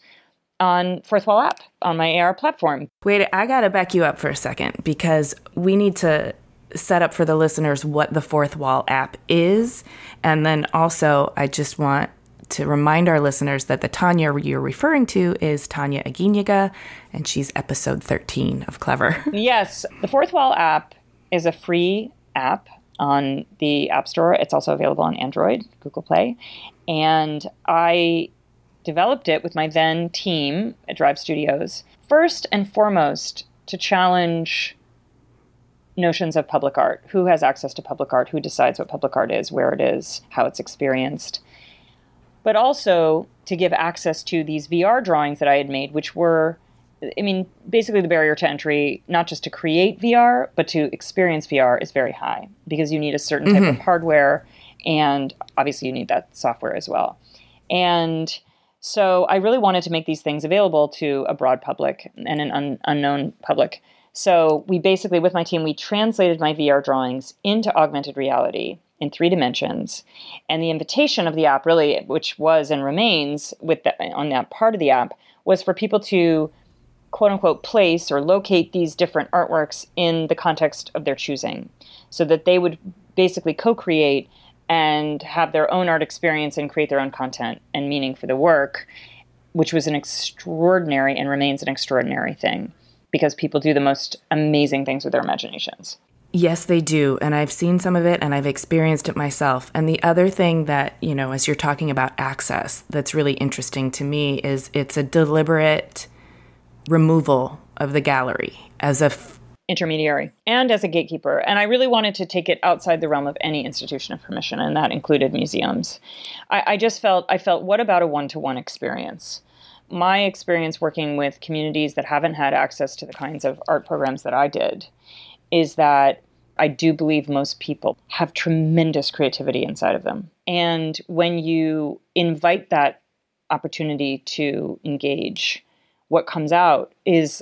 on Fourth Wall app, on my AR platform. Wait, I got to back you up for a second, because we need to set up for the listeners what the Fourth Wall app is. And then also, I just want to remind our listeners that the Tanya you're referring to is Tanya Aguinaga, and she's episode 13 of Clever. Yes, the Fourth Wall app is a free app on the App Store. It's also available on Android, Google Play. And I developed it with my then team at Drive Studios, first and foremost to challenge notions of public art. Who has access to public art? Who decides what public art is, where it is, how it's experienced? But also to give access to these VR drawings that I had made, which were, basically the barrier to entry, not just to create VR, but to experience VR is very high, because you need a certain type of hardware, and obviously you need that software as well. And so I really wanted to make these things available to a broad public and an unknown public. So we basically, with my team, we translated my VR drawings into augmented reality in 3 dimensions. And the invitation of the app really, which was and remains on that part of the app, was for people to quote unquote place or locate these different artworks in the context of their choosing, so that they would basically co-create and have their own art experience and create their own content and meaning for the work, which was an extraordinary and remains an extraordinary thing, because people do the most amazing things with their imaginations. Yes, they do. And I've seen some of it and I've experienced it myself. And the other thing that, as you're talking about access, that's really interesting to me is it's a deliberate removal of the gallery as a intermediary and as a gatekeeper. And I really wanted to take it outside the realm of any institution of permission, and that included museums. I felt, what about a one-to-one experience? My experience working with communities that haven't had access to the kinds of art programs that I did is that I do believe most people have tremendous creativity inside of them. And when you invite that opportunity to engage, what comes out is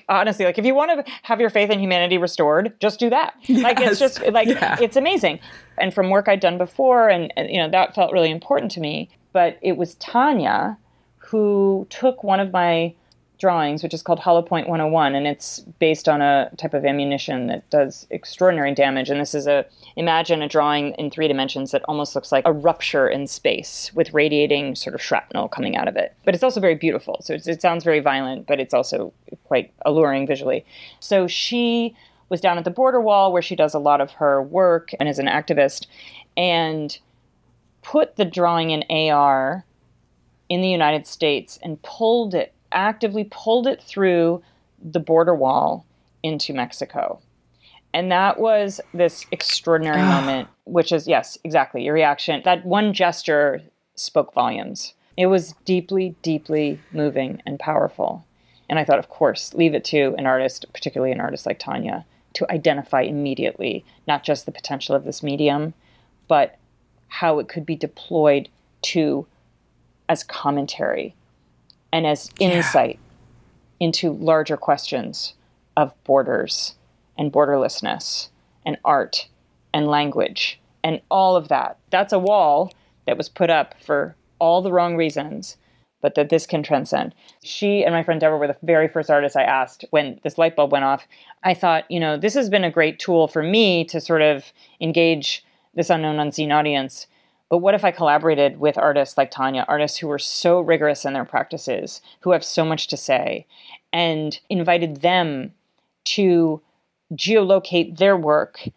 honestly, if you want to have your faith in humanity restored, just do that. Yes. It's just It's amazing. And from work I'd done before, and that felt really important to me. But it was Tanya who took one of my drawings, which is called Hollow Point 101, and it's based on a type of ammunition that does extraordinary damage. And this is imagine a drawing in 3 dimensions that almost looks like a rupture in space with radiating sort of shrapnel coming out of it. But it's also very beautiful. So it sounds very violent, but it's also quite alluring visually. So she was down at the border wall where she does a lot of her work and is an activist, and put the drawing in AR in the United States and actively pulled it through the border wall into Mexico. And that was this extraordinary moment, which is, yes, exactly, your reaction. That one gesture spoke volumes. It was deeply, deeply moving and powerful. And I thought, of course, leave it to an artist, particularly an artist like Tanya, to identify immediately, not just the potential of this medium, but how it could be deployed as commentary and as insight into larger questions of borders and borderlessness and art and language and all of that. That's a wall that was put up for all the wrong reasons, but that this can transcend. She and my friend Deborah were the very first artists I asked when this light bulb went off. I thought, this has been a great tool for me to sort of engage this unknown, unseen audience. But what if I collaborated with artists like Tanya, artists who were so rigorous in their practices, who have so much to say, and invited them to geolocate their work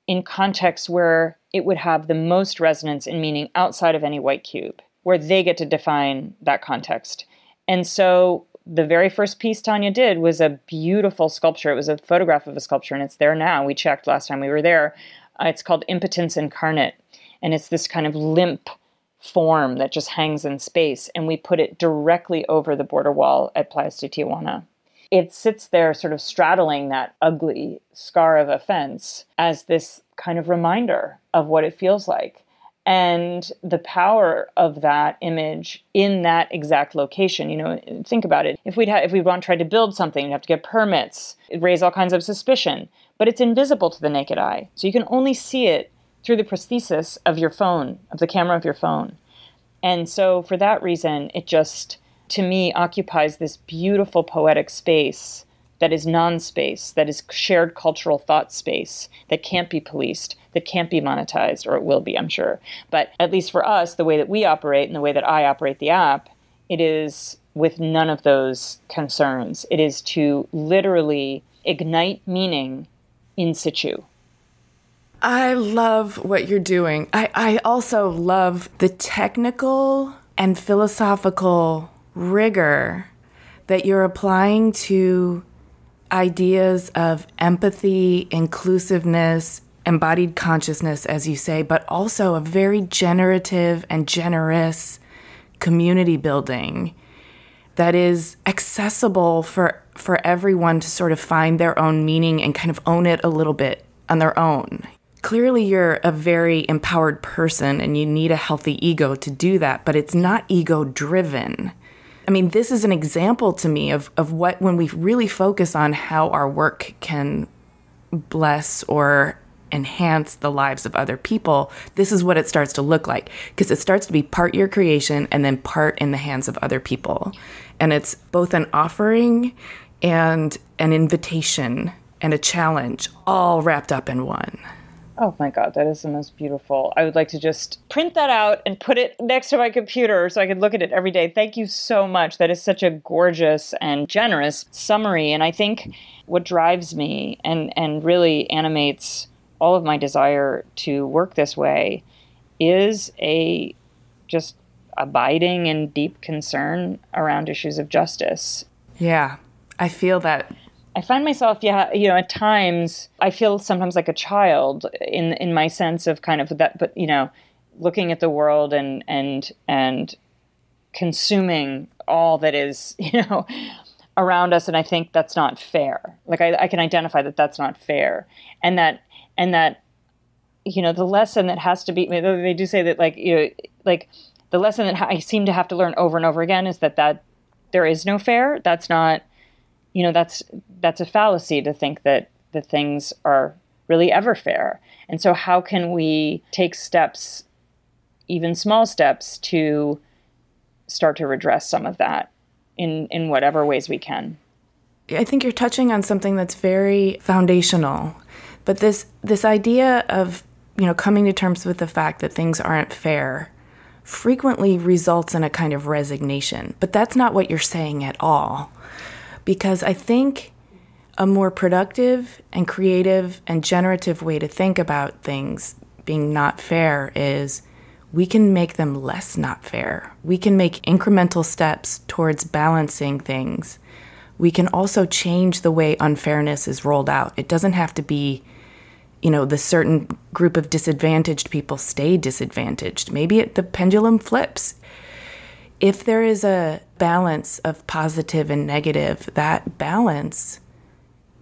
in contexts where it would have the most resonance and meaning outside of any white cube, where they get to define that context. And so the very first piece Tanya did was a beautiful sculpture. It was a photograph of a sculpture, and it's there now. We checked last time we were there. It's called Impotence Incarnate, and it's this kind of limp form that just hangs in space, and we put it directly over the border wall at Playas de Tijuana. It sits there sort of straddling that ugly scar of a fence as this kind of reminder of what it feels like. And the power of that image in that exact location, you know, think about it. If we tried to build something, you'd have to get permits, it'd raise all kinds of suspicion, but it's invisible to the naked eye. So you can only see it through the prosthesis of your phone, of the camera of your phone. And so for that reason, it just, to me, occupies this beautiful poetic space that is non-space, that is shared cultural thought space, that can't be policed, that can't be monetized, or it will be, I'm sure. But at least for us, the way that we operate and the way that I operate the app, it is with none of those concerns. It is to literally ignite meaning in situ. I love what you're doing. I also love the technical and philosophical rigor that you're applying to ideas of empathy, inclusiveness, embodied consciousness, as you say, but also a very generative and generous community building that is accessible for everyone to sort of find their own meaning and kind of own it a little bit on their own. Clearly, you're a very empowered person and you need a healthy ego to do that, but it's not ego-driven. I mean, this is an example to me of what, when we really focus on how our work can bless or enhance the lives of other people, this is what it starts to look like. Because it starts to be part your creation and then part in the hands of other people. And it's both an offering and an invitation and a challenge all wrapped up in one. Oh my God, that is the most beautiful. I would like to just print that out and put it next to my computer so I could look at it every day. Thank you so much. That is such a gorgeous and generous summary. And I think what drives me and really animates all of my desire to work this way is a just abiding and deep concern around issues of justice. Yeah, I feel that. I find myself, at times, I feel sometimes like a child in my sense of kind of that, but, looking at the world and consuming all that is, around us. And I think that's not fair. Like I can identify that that's not fair. And that, the lesson that has to be, they do say that the lesson that I seem to have to learn over and over again is that there is no fair. That's not, that's a fallacy to think that the things are really ever fair. And so how can we take steps, even small steps, to start to redress some of that in whatever ways we can? I think you're touching on something that's very foundational. But this idea of, coming to terms with the fact that things aren't fair frequently results in a kind of resignation. But that's not what you're saying at all. Because I think a more productive and creative and generative way to think about things being not fair is we can make them less not fair. We can make incremental steps towards balancing things. We can also change the way unfairness is rolled out. It doesn't have to be, the certain group of disadvantaged people stay disadvantaged. Maybe the pendulum flips. If there is a balance of positive and negative, that balance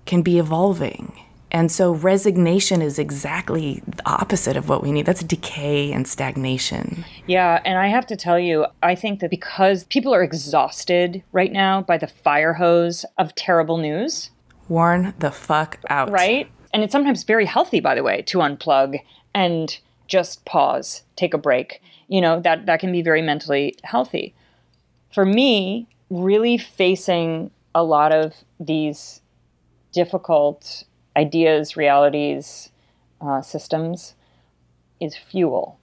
can be evolving. And so resignation is exactly the opposite of what we need. That's decay and stagnation. Yeah, and I have to tell you, I think that because people are exhausted right now by the fire hose of terrible news. Warn the fuck out. Right? And it's sometimes very healthy, by the way, to unplug and just pause, take a break. That can be very mentally healthy. For me, really facing a lot of these difficult ideas, realities, systems is fuel.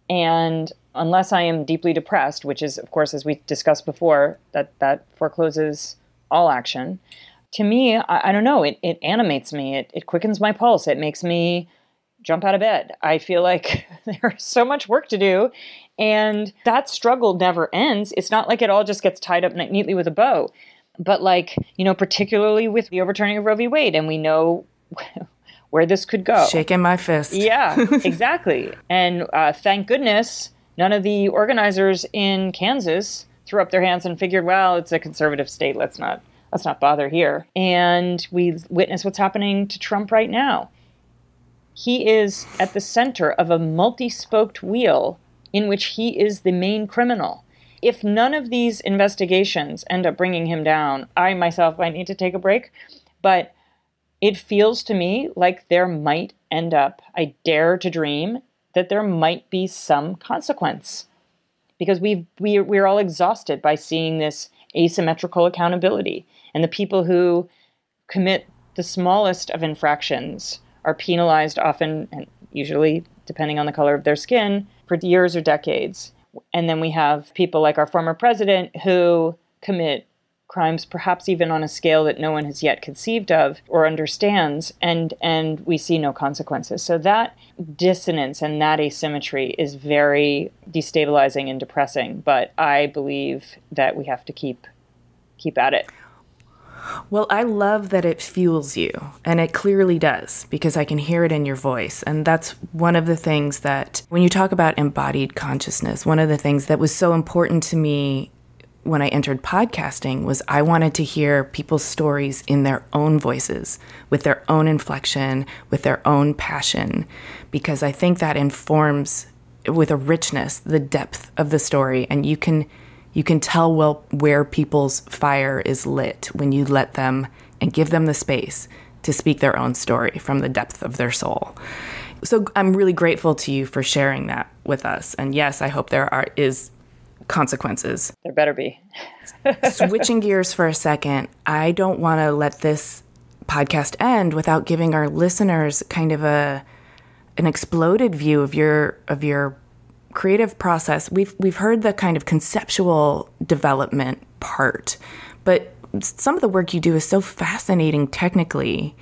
And unless I am deeply depressed, which is, of course, as we discussed before, that forecloses all action, to me, I don't know, it animates me. It quickens my pulse. It makes me jump out of bed. I feel like there's so much work to do, and that struggle never ends. It's not like it all just gets tied up neatly with a bow. But like, particularly with the overturning of Roe v. Wade, and we know where this could go. Shaking my fist. Yeah, exactly. And thank goodness none of the organizers in Kansas threw up their hands and figured, well, it's a conservative state. Let's not bother here. And we witness what's happening to Trump right now. He is at the center of a multi-spoked wheel in which he is the main criminal. If none of these investigations end up bringing him down, I myself might need to take a break. But it feels to me like there might end up, I dare to dream, that there might be some consequence. Because we're all exhausted by seeing this asymmetrical accountability. And the people who commit the smallest of infractions are penalized often, and usually, depending on the color of their skin, for years or decades. And then we have people like our former president who commit crimes perhaps even on a scale that no one has yet conceived of or understands, and we see no consequences. So that dissonance and that asymmetry is very destabilizing and depressing, but I believe that we have to keep at it. Well, I love that it fuels you, and it clearly does, because I can hear it in your voice. And that's one of the things that, when you talk about embodied consciousness, one of the things that was so important to me when I entered podcasting was I wanted to hear people's stories in their own voices, with their own inflection, with their own passion, because I think that informs with a richness the depth of the story, and you can tell well where people's fire is lit when you let them and give them the space to speak their own story from the depth of their soul. So I'm really grateful to you for sharing that with us. And yes, I hope there is consequences. There better be. Switching gears for a second, I don't want to let this podcast end without giving our listeners kind of an exploded view of your creative process. We've heard the kind of conceptual development part, but some of the work you do is so fascinating technically.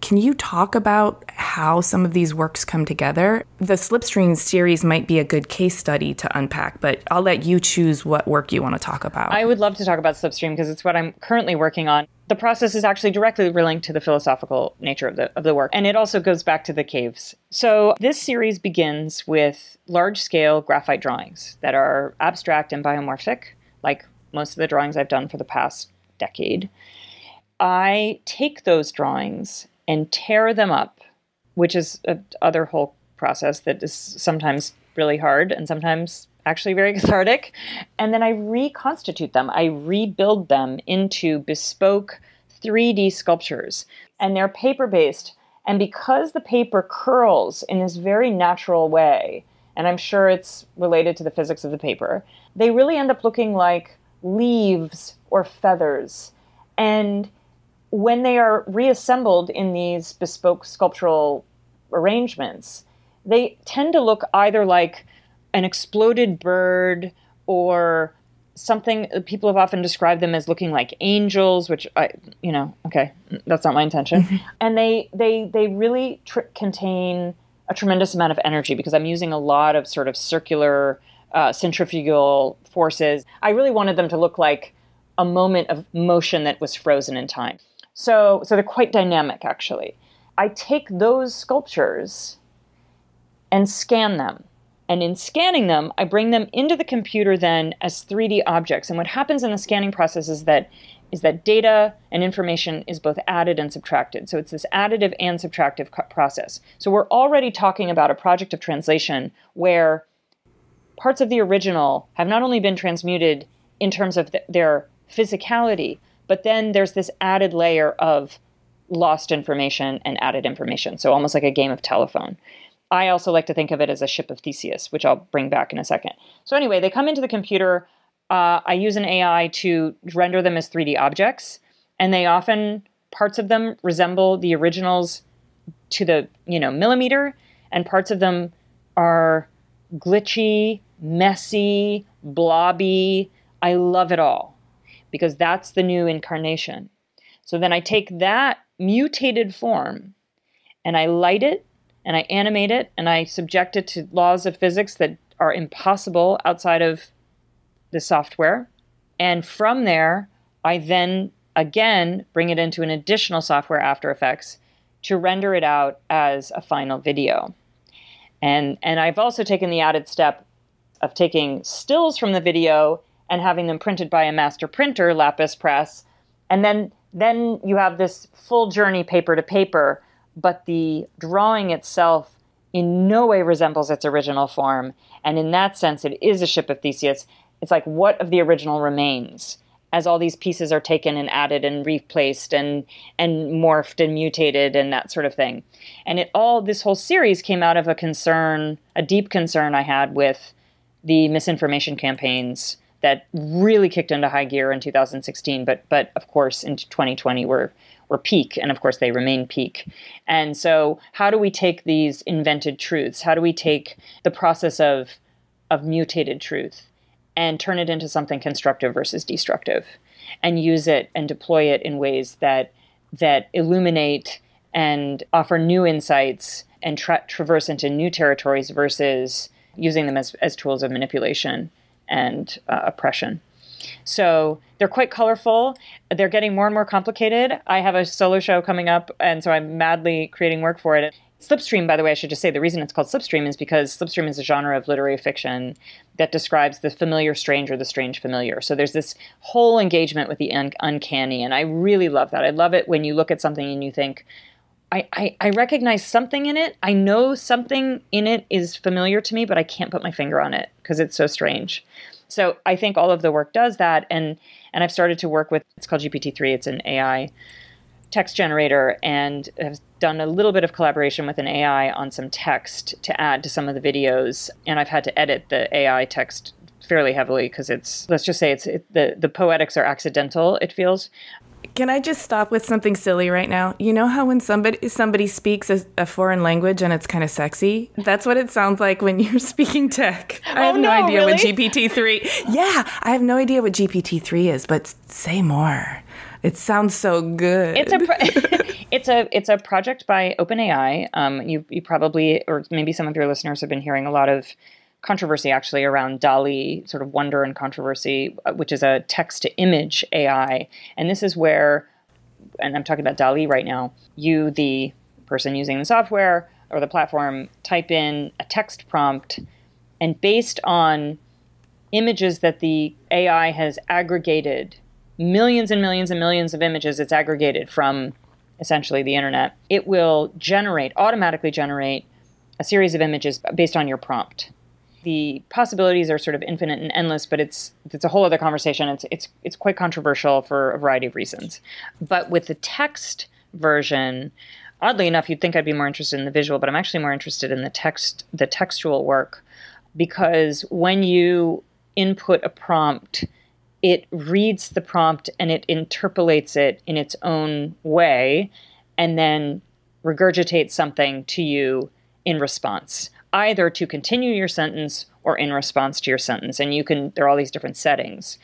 Can you talk about how some of these works come together? The Slipstream series might be a good case study to unpack, but I'll let you choose what work you want to talk about. I would love to talk about Slipstream because it's what I'm currently working on. The process is actually directly linked to the philosophical nature of the work, and it also goes back to the caves. So this series begins with large-scale graphite drawings that are abstract and biomorphic, like most of the drawings I've done for the past decade. I take those drawings and tear them up, which is another whole process that is sometimes really hard and sometimes actually very cathartic. And then I reconstitute them. I rebuild them into bespoke 3D sculptures. And they're paper-based. And because the paper curls in this very natural way, and I'm sure it's related to the physics of the paper, they really end up looking like leaves or feathers. And when they are reassembled in these bespoke sculptural arrangements, they tend to look either like an exploded bird or something. People have often described them as looking like angels, which okay, that's not my intention. And they really contain a tremendous amount of energy because I'm using a lot of sort of circular centrifugal forces. I really wanted them to look like a moment of motion that was frozen in time. So they're quite dynamic, actually. I take those sculptures and scan them. And in scanning them, I bring them into the computer then as 3D objects. And what happens in the scanning process is that data and information is both added and subtracted. So it's this additive and subtractive process. So we're already talking about a project of translation where parts of the original have not only been transmuted in terms of their physicality, but then there's this added layer of lost information and added information. So almost like a game of telephone. I also like to think of it as a ship of Theseus, which I'll bring back in a second. So anyway, they come into the computer. I use an AI to render them as 3D objects. And they often, parts of them resemble the originals to the, millimeter. And parts of them are glitchy, messy, blobby. I love it all, because that's the new incarnation. So then I take that mutated form and I light it and I animate it and I subject it to laws of physics that are impossible outside of the software. And from there, I then again bring it into an additional software, After Effects, to render it out as a final video. And I've also taken the added step of taking stills from the video and having them printed by a master printer, lapis press. And then you have this full journey paper to paper, but the drawing itself in no way resembles its original form. And in that sense, it is a ship of Theseus. It's like, what of the original remains as all these pieces are taken and added and replaced and morphed and mutated and that sort of thing. And this whole series came out of a deep concern I had with the misinformation campaigns that really kicked into high gear in 2016, but of course in 2020 were peak, and of course they remain peak. And so how do we take these invented truths? How do we take the process of mutated truth and turn it into something constructive versus destructive, and use it and deploy it in ways that illuminate and offer new insights and traverse into new territories versus using them as tools of manipulation and oppression. So they're quite colorful. They're getting more and more complicated. I have a solo show coming up, and so I'm madly creating work for it. Slipstream, by the way, I should just say the reason it's called Slipstream is because Slipstream is a genre of literary fiction that describes the familiar strange or the strange familiar. So there's this whole engagement with the uncanny, and I really love that. I love it when you look at something and you think, I recognize something in it. I know something in it is familiar to me, but I can't put my finger on it because it's so strange. So I think all of the work does that, and I've started to work with, it's called GPT-3. It's an AI text generator, and have done a little bit of collaboration with an AI on some text to add to some of the videos. And I've had to edit the AI text fairly heavily because let's just say the poetics are accidental, it feels. Can I just stop with something silly right now? You know how when somebody speaks a foreign language and it's kind of sexy? That's what it sounds like when you're speaking tech. I have no idea what GPT-3... Yeah, I have no idea what GPT-3 is, but say more. It sounds so good. It's a project by OpenAI. You probably, or maybe some of your listeners have been hearing a lot of controversy actually around DALL-E, sort of wonder and controversy, which is a text-to-image AI. And this is where, and I'm talking about DALL-E right now, you, the person using the software or the platform, type in a text prompt, and based on images that the AI has aggregated, millions and millions and millions of images it's aggregated from essentially the internet, it will automatically generate a series of images based on your prompt. The possibilities are sort of infinite and endless, but it's a whole other conversation. It's quite controversial for a variety of reasons. But with the text version, oddly enough, you'd think I'd be more interested in the visual, but I'm actually more interested in the textual work, because when you input a prompt, it reads the prompt and it interpolates it in its own way, and then regurgitates something to you in response, either to continue your sentence or in response to your sentence. And there are all these different settings.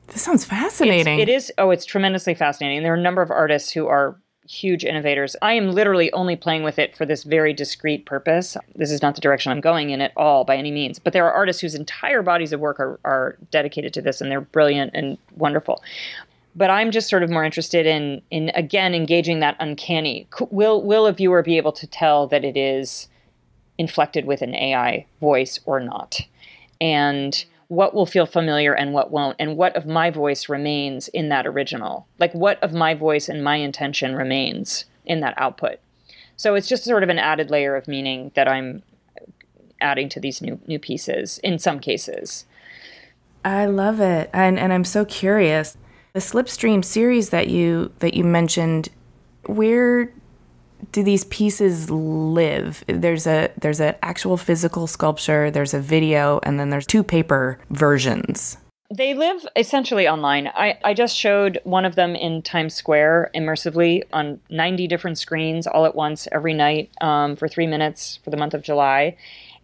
This sounds fascinating. It's tremendously fascinating. There are a number of artists who are huge innovators. I am literally only playing with it for this very discrete purpose. This is not the direction I'm going in at all by any means. But there are artists whose entire bodies of work are dedicated to this, and they're brilliant and wonderful. But I'm just sort of more interested in again, engaging that uncanny. Will a viewer be able to tell that it is inflected with an AI voice or not? And what will feel familiar and what won't? And what of my voice remains in that original? Like, what of my voice and my intention remains in that output? So it's just sort of an added layer of meaning that I'm adding to these new pieces in some cases. I love it. And I'm so curious. The Slipstream series that you mentioned, where do these pieces live? There's an actual physical sculpture, there's a video, and then there's 2 paper versions. They live essentially online. I just showed one of them in Times Square immersively on 90 different screens all at once every night for 3 minutes for the month of July.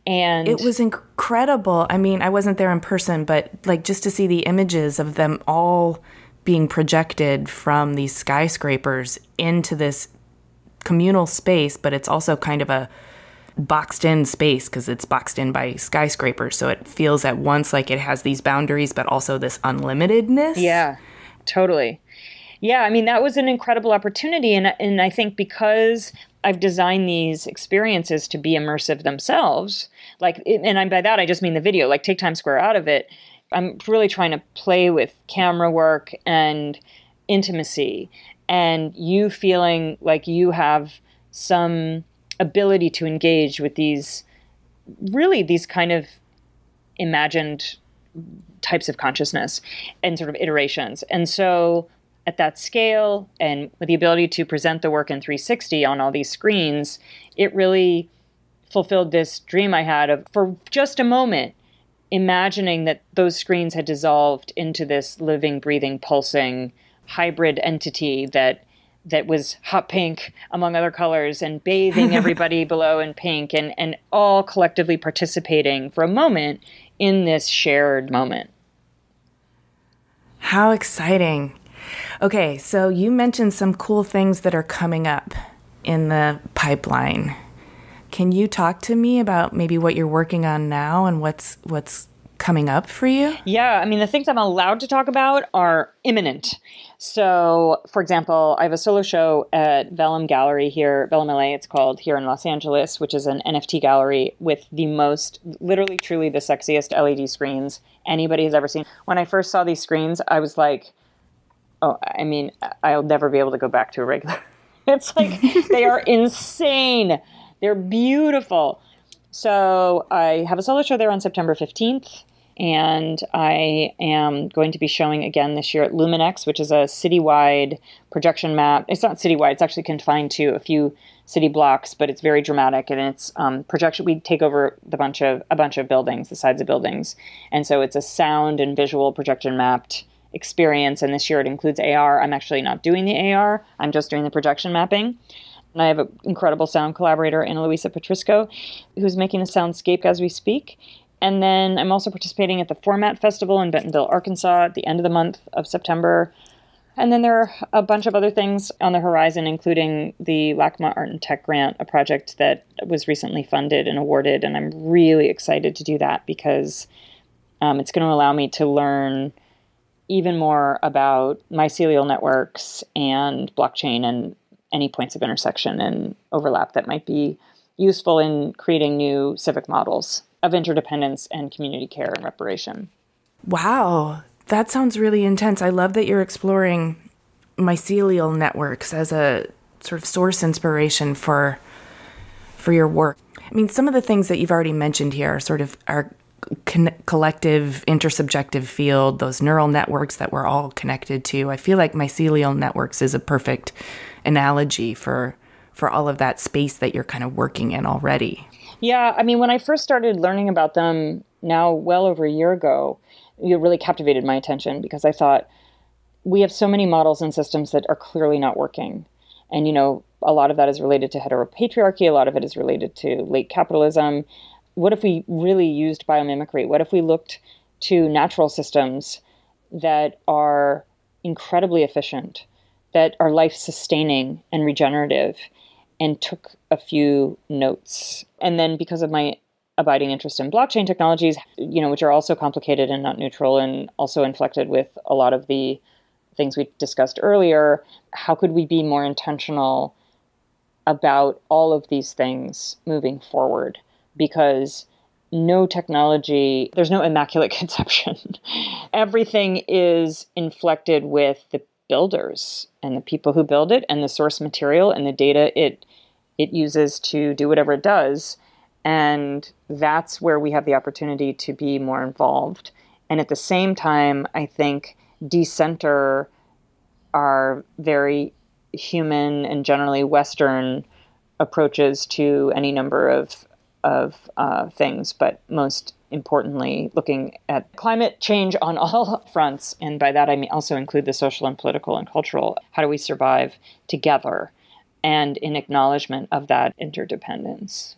And it was incredible. I mean, I wasn't there in person, but like just to see the images of them all being projected from these skyscrapers into this communal space, but it's also kind of a boxed in space because it's boxed in by skyscrapers. So it feels at once like it has these boundaries, but also this unlimitedness. Yeah, totally. Yeah, I mean, that was an incredible opportunity. And I think because I've designed these experiences to be immersive themselves, by that, I just mean the video, like take Times Square out of it. I'm really trying to play with camera work and intimacy and you feeling like you have some ability to engage with these kind of imagined types of consciousness and sort of iterations. And so at that scale and with the ability to present the work in 360 on all these screens, it really fulfilled this dream I had of, for just a moment, imagining that those screens had dissolved into this living, breathing, pulsing hybrid entity that was hot pink, among other colors, and bathing everybody below in pink, and all collectively participating for a moment in this shared moment. How exciting. Okay, so you mentioned some cool things that are coming up in the pipeline. Can you talk to me about maybe what you're working on now and what's coming up for you? Yeah, I mean, the things I'm allowed to talk about are imminent. So, for example, I have a solo show at Vellum Gallery here, Vellum LA, it's called, here in Los Angeles, which is an NFT gallery with the most, literally, truly the sexiest LED screens anybody has ever seen. When I first saw these screens, I was like, oh, I mean, I'll never be able to go back to a regular. It's like, they are insane. They're beautiful. So I have a solo show there on September 15th. And I am going to be showing again this year at Luminex, which is a citywide projection map. It's not citywide, it's actually confined to a few city blocks, but it's very dramatic. And it's projection. We take over a bunch of buildings, the sides of buildings. And so it's a sound and visual projection mapped experience. And this year it includes AR. I'm actually not doing the AR. I'm just doing the projection mapping. And I have an incredible sound collaborator, Ana Luisa Petrisco, who's making the soundscape as we speak. And then I'm also participating at the Format Festival in Bentonville, Arkansas at the end of the month of September. And then there are a bunch of other things on the horizon, including the LACMA Art and Tech Grant, a project that was recently funded and awarded. And I'm really excited to do that because it's going to allow me to learn even more about mycelial networks and blockchain and any points of intersection and overlap that might be useful in creating new civic models of interdependence and community care and reparation. Wow, that sounds really intense. I love that you're exploring mycelial networks as a sort of source inspiration for your work. I mean, some of the things that you've already mentioned here are sort of our collective intersubjective field, those neural networks that we're all connected to. I feel like mycelial networks is a perfect analogy for all of that space that you're kind of working in already. Yeah, I mean, when I first started learning about them now well over a year ago, it really captivated my attention because I thought we have so many models and systems that are clearly not working. And, a lot of that is related to heteropatriarchy. A lot of it is related to late capitalism. What if we really used biomimicry? What if we looked to natural systems that are incredibly efficient, that are life-sustaining and regenerative, and took a few notes? And then because of my abiding interest in blockchain technologies, which are also complicated and not neutral and also inflected with a lot of the things we discussed earlier, how could we be more intentional about all of these things moving forward? Because no technology, there's no immaculate conception. Everything is inflected with the builders and the people who build it and the source material and the data it uses to do whatever it does. And that's where we have the opportunity to be more involved. And at the same time, I think decenter our very human and generally Western approaches to any number of things, but most importantly, looking at climate change on all fronts. And by that, I mean also include the social and political and cultural. How do we survive together and in acknowledgement of that interdependence?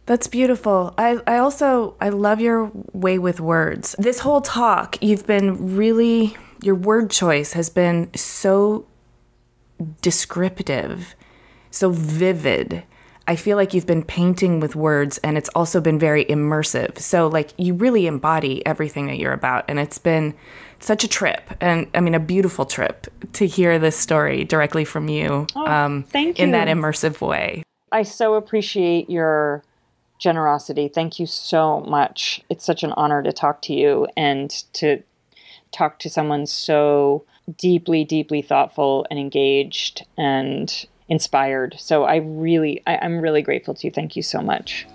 That's beautiful. I love your way with words. This whole talk, your word choice has been so descriptive so vivid. I feel like you've been painting with words, and it's also been very immersive. So like you really embody everything that you're about. And it's been such a trip, and I mean, a beautiful trip to hear this story directly from you. Thank you. In that immersive way. I so appreciate your generosity. Thank you so much. It's such an honor to talk to you and to talk to someone so deeply, deeply thoughtful and engaged and inspired. So I'm really grateful to you. Thank you so much.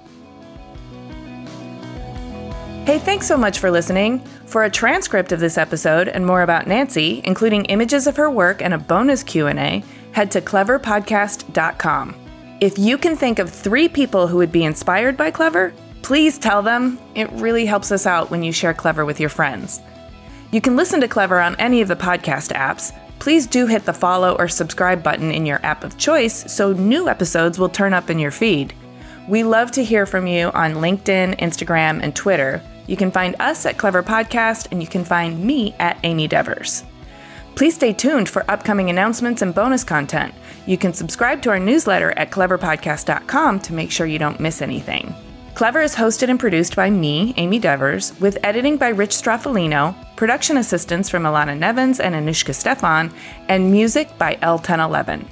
Hey, thanks so much for listening. For a transcript of this episode and more about Nancy, including images of her work and a bonus Q&A, head to cleverpodcast.com. If you can think of 3 people who would be inspired by Clever, please tell them. It really helps us out when you share Clever with your friends. You can listen to Clever on any of the podcast apps. Please do hit the follow or subscribe button in your app of choice so new episodes will turn up in your feed. We love to hear from you on LinkedIn, Instagram, and Twitter. You can find us at Clever Podcast, and you can find me at Amy Devers. Please stay tuned for upcoming announcements and bonus content. You can subscribe to our newsletter at cleverpodcast.com to make sure you don't miss anything. Clever is hosted and produced by me, Amy Devers, with editing by Rich Straffolino, production assistance from Alana Nevins and Anushka Stefan, and music by L1011.